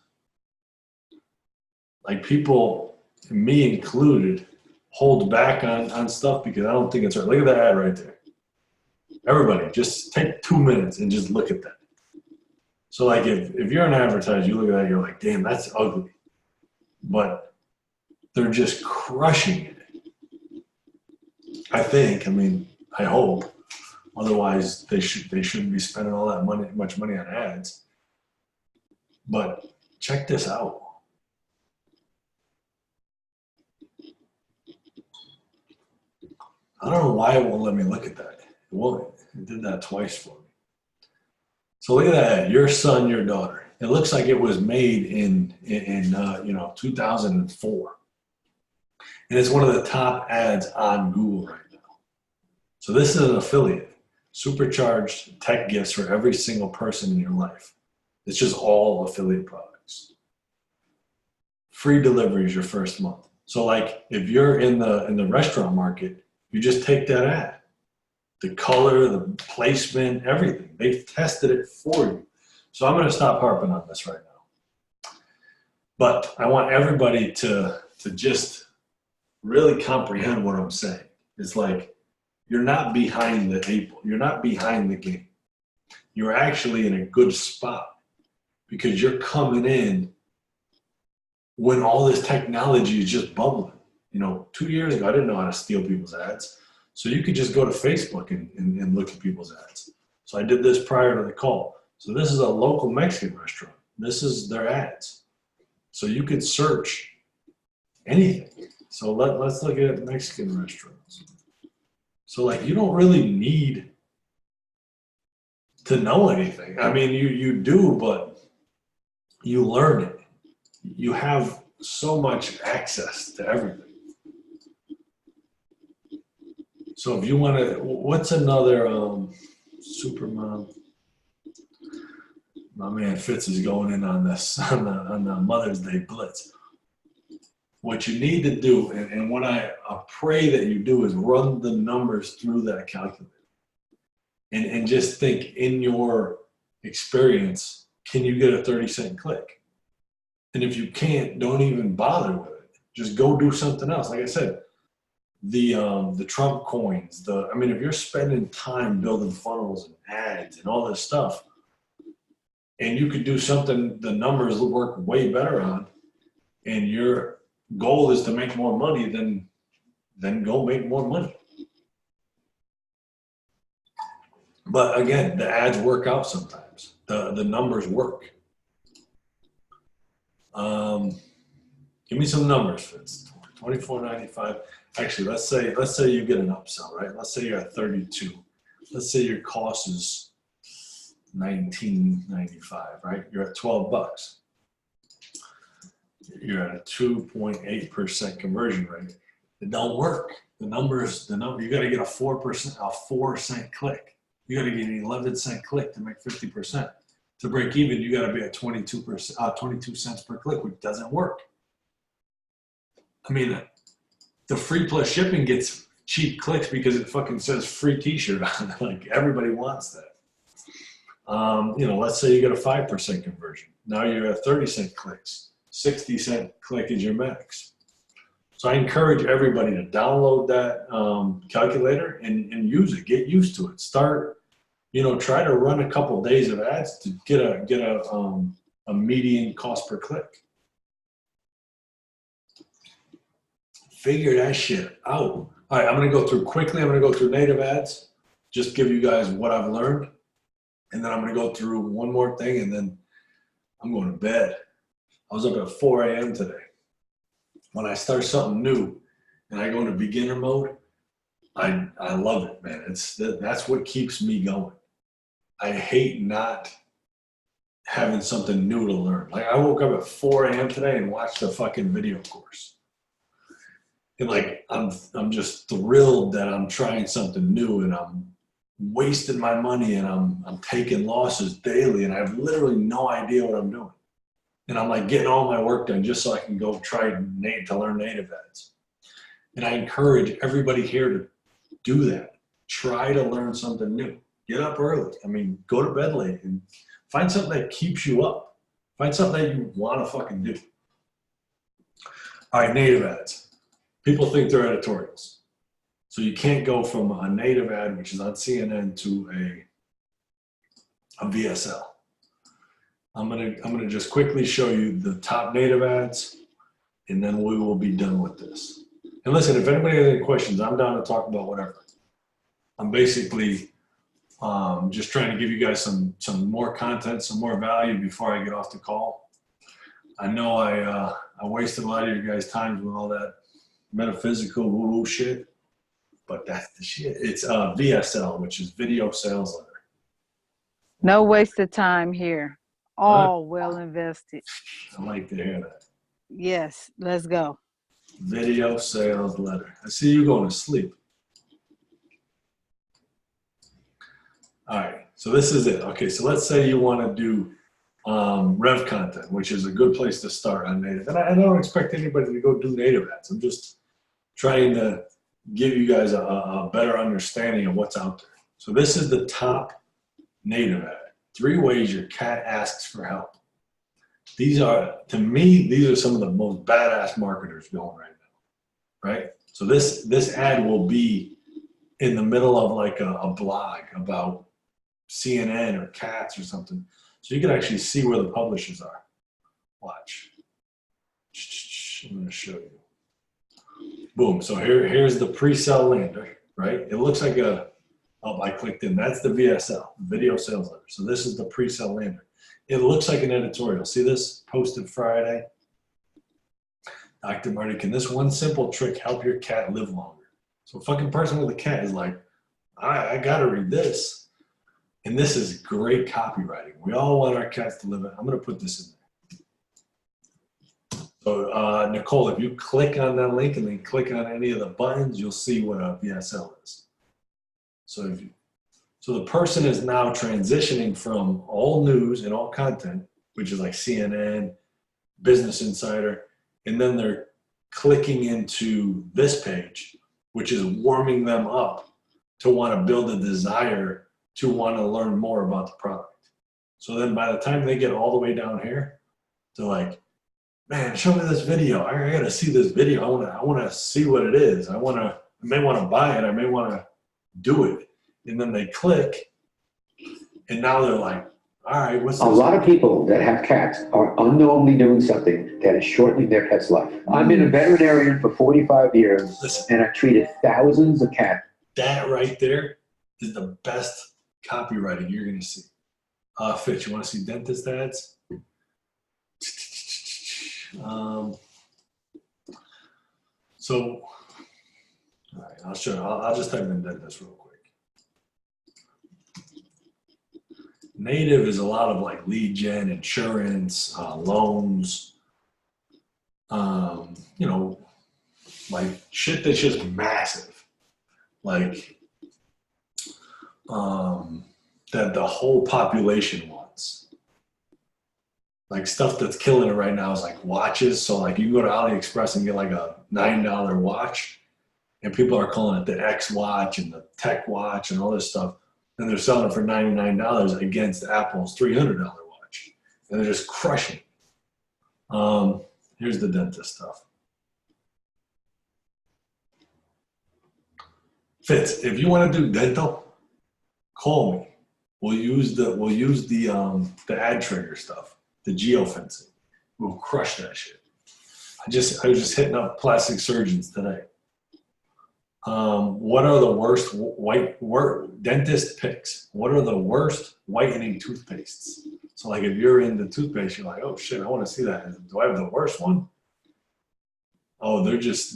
like, people, me included, hold back on stuff because I don't think it's right. Look at that ad right there. Everybody, just take 2 minutes and just look at that. So like, if you're an advertiser, you look at that, you're like, damn, that's ugly. But they're just crushing it. I think, I mean, I hope. Otherwise, they shouldn't be spending all that much money on ads. But check this out. I don't know why it won't let me look at that. It won't. It did that twice for me. So look at that. Your son, your daughter. It looks like it was made in 2004. And it's one of the top ads on Google right now. So this is an affiliate. Supercharged tech gifts for every single person in your life. It's just all affiliate products. Free deliveries your first month. So like, if you're in the restaurant market, you just take that ad. The color, the placement, everything. They've tested it for you. So I'm going to stop harping on this right now. But I want everybody to just really comprehend what I'm saying. It's like, you're not behind the eight ball. You're not behind the game. You're actually in a good spot because you're coming in when all this technology is just bubbling. 2 years ago, I didn't know how to steal people's ads. So you could just go to Facebook and look at people's ads. So I did this prior to the call. So this is a local Mexican restaurant. This is their ads. So you could search anything. So let's look at Mexican restaurants. So like, you don't really need to know anything. I mean, you do, but you learn it. You have so much access to everything. So if you want to, what's another Supermom? My man Fitz is going in on this on the Mother's Day Blitz. What you need to do, and what I pray that you do, is run the numbers through that calculator. And just think, in your experience, can you get a 30-cent click? And if you can't, don't even bother with it. Just go do something else. Like I said, the Trump coins, if you're spending time building funnels and ads and all this stuff, and you could do something the numbers work way better on, and you're goal is to make more money, then go make more money. But again, the ads work out sometimes. The numbers work. Give me some numbers, Fitz. $24.95. Actually, let's say you get an upsell, right? Let's say you're at 32. Let's say your cost is $19.95, right? You're at $12. You're at a 2.8% conversion rate. It don't work. The number, you got to get a 4% click. You got to get an 11-cent click to make 50%. To break even, you got to be at 22 cents per click, which doesn't work. I mean, the free plus shipping gets cheap clicks because it fucking says free t-shirt on it. Like, everybody wants that. Let's say you get a 5% conversion. Now you're at 30-cent clicks. 60-cent click is your max. So I encourage everybody to download that calculator and use it. Get used to it. Start, try to run a couple of days of ads to get a median cost per click. Figure that shit out. All right, I'm going to go through quickly. I'm going to go through native ads, just give you guys what I've learned. And then I'm going to go through one more thing, and then I'm going to bed. I was up at 4 a.m. today. When I start something new and I go into beginner mode, I love it, man. That's what keeps me going. I hate not having something new to learn. Like, I woke up at 4 a.m. today and watched a fucking video course. And like, I'm just thrilled that I'm trying something new, and I'm wasting my money, and I'm taking losses daily, and I have literally no idea what I'm doing. And I'm like getting all my work done just so I can go try to learn native ads. And I encourage everybody here to do that. Try to learn something new. Get up early. I mean, go to bed late and find something that keeps you up. Find something that you want to fucking do. All right, native ads. People think they're editorials. So you can't go from a native ad, which is on CNN, to a VSL. I'm gonna just quickly show you the top native ads, and then we will be done with this. And listen, if anybody has any questions, I'm down to talk about whatever. I'm basically just trying to give you guys some more content, some more value before I get off the call. I know I wasted a lot of your guys' time with all that metaphysical woo-woo shit, but that's the shit. It's VSL, which is Video Sales Letter. No wasted time here. All well invested. I like to hear that. Yes, let's go. Video Sales Letter. I see you going to sleep. All right, so this is it. Okay, so let's say you want to do Rev content, which is a good place to start on native. And I don't expect anybody to go do native ads. I'm just trying to give you guys a better understanding of what's out there. So this is the top native ad. 3 ways your cat asks for help. These are, to me, these are some of the most badass marketers going right now, right? So this ad will be in the middle of like a blog about CNN or cats or something. So you can actually see where the publishers are. Watch. I'm going to show you. Boom. So here's the pre-sell lander, right? It looks like I clicked in. That's the VSL, Video Sales Letter. So this is the pre-sell lander. It looks like an editorial. See this? Posted Friday. Dr. Marty, can this one simple trick help your cat live longer? So a fucking person with a cat is like, I got to read this. And this is great copywriting. We all want our cats to live. I'm going to put this in there. So Nicole, if you click on that link and then click on any of the buttons, you'll see what a VSL is. So the person is now transitioning from all news and all content, which is like CNN, Business Insider, and then they're clicking into this page, which is warming them up to want to build a desire to want to learn more about the product. So then by the time they get all the way down here, they're like, man, show me this video. I got to see this video. I want to see what it is. I may want to buy it. I may want to do it. And then they click, and now they're like, All right, what's A this? lot of people that have cats are unknowingly doing something that is shortening their pet's life. I've been a veterinarian for 45 years, Listen. and I've treated thousands of cats. That right there is the best copywriting you're going to see. Fitch, you want to see dentist ads? So, all right, I'll show you. I'll just type in dentist real quick. Native is a lot of like lead gen, insurance, loans, you know, like shit that's just massive. Like, that the whole population wants. Like stuff that's killing it right now is like watches. So like you can go to AliExpress and get like a $9 watch, and people are calling it the X watch and the tech watch and all this stuff. And they're selling it for $99 against Apple's $300 watch. And they're just crushing it. Here's the dentist stuff. Fitz, if you want to do dental, call me. We'll use the ad trigger stuff, the geofencing. We'll crush that shit. I was just hitting up plastic surgeons today. What are the worst dentist picks? What are the worst whitening toothpastes? So like if you're in the toothpaste, you're like, oh shit, I want to see that. Do I have the worst one? Oh, this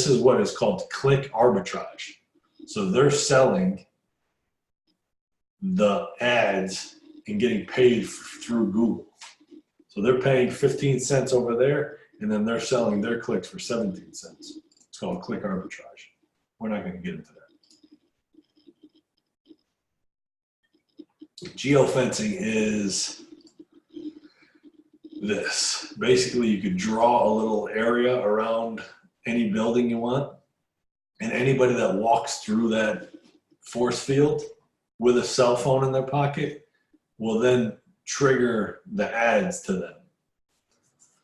is what is called click arbitrage. So they're selling the ads and getting paid through Google. So they're paying 15 cents over there, and then they're selling their clicks for 17 cents. It's called click arbitrage. We're not going to get into that. Geofencing is this. Basically, you could draw a little area around any building you want, and anybody that walks through that force field with a cell phone in their pocket will then trigger the ads to them.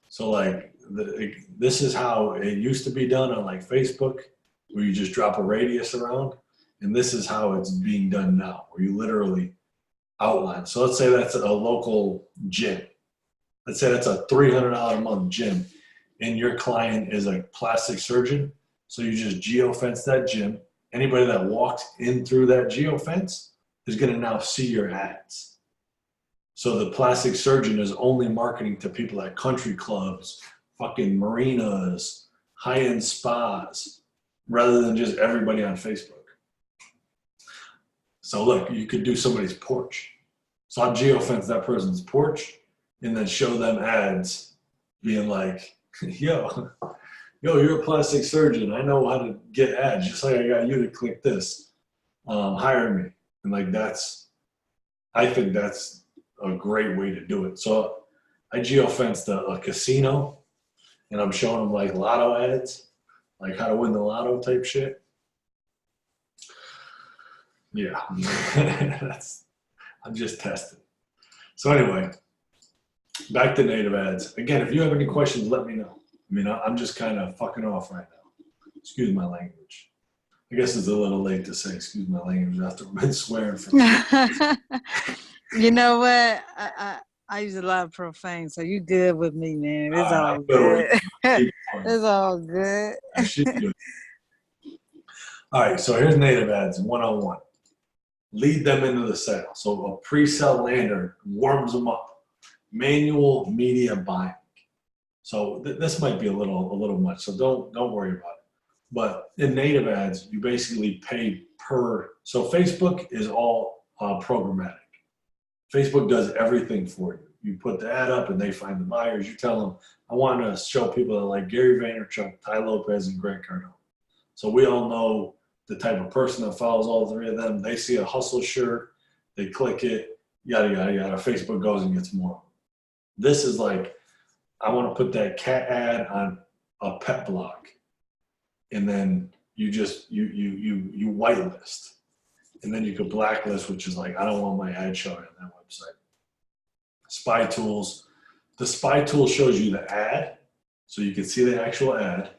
So like this is how it used to be done on like Facebook, where you just drop a radius around, and this is how it's being done now, where you literally outline. So let's say that's a local gym. Let's say that's a $300 a month gym, and your client is a plastic surgeon. So you just geofence that gym. Anybody that walks in through that geofence is going to now see your ads. So the plastic surgeon is only marketing to people at country clubs, fucking marinas, high-end spas, rather than just everybody on Facebook. So look, you could do somebody's porch. So I'll geofence that person's porch and then show them ads being like, yo, you're a plastic surgeon. I know how to get ads, just like I got you to click this. Hire me. And like I think that's a great way to do it. So I geofenced a casino, and I'm showing them like lotto ads, like how to win the lotto type shit. Yeah, I'm just testing. So anyway, back to native ads. Again, if you have any questions, let me know. I mean, I'm just kind of fucking off right now. Excuse my language. I guess it's a little late to say excuse my language after I've been swearing for You know what? I use a lot of profane, so you good with me, man. It's all good. It's all good. All right, so here's native ads 101. Lead them into the sale. So a pre-sale lander warms them up. Manual media buying. So this might be a little much, so don't worry about it. But in native ads, you basically pay per. So Facebook is all programmatic. Facebook does everything for you. You put the ad up and they find the buyers. You tell them, I want to show people that like Gary Vaynerchuk, Tai Lopez, and Grant Cardone. So we all know the type of person that follows all three of them. They see a hustle shirt, they click it, yada, yada, yada. Facebook goes and gets more. This is like, I want to put that cat ad on a pet blog. And then you just, you whitelist. And then you could blacklist, which is like, I don't want my ad showing on that website. Spy tools. The spy tool shows you the ad, so you can see the actual ad.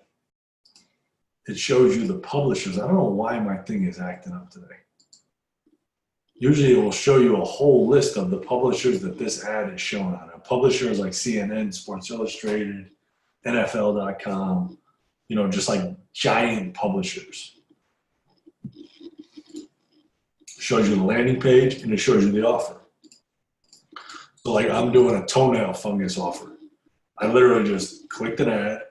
It shows you the publishers. I don't know why my thing is acting up today. usually it will show you a whole list of the publishers that this ad is shown on. Publishers like CNN, Sports Illustrated, NFL.com, just like giant publishers. Shows you the landing page and it shows you the offer. So like I'm doing a toenail fungus offer. I literally just clicked an ad,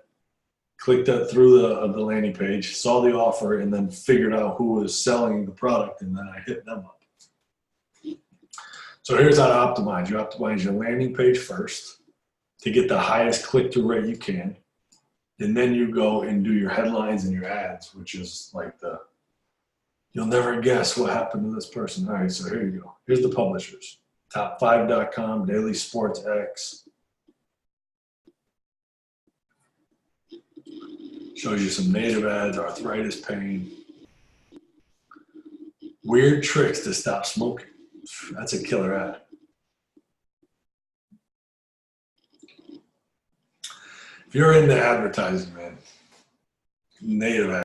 clicked that through the landing page, saw the offer, and then figured out who was selling the product, and then I hit them up. So here's how to optimize. You optimize your landing page first to get the highest click-through rate you can. And then you go and do your headlines and your ads, which is like you'll never guess what happened to this person. All right, so here you go. Here's the publishers. Top5.com, Daily Sports X. Shows you some native ads, arthritis pain. Weird tricks to stop smoking. That's a killer ad. If you're into advertising, man, native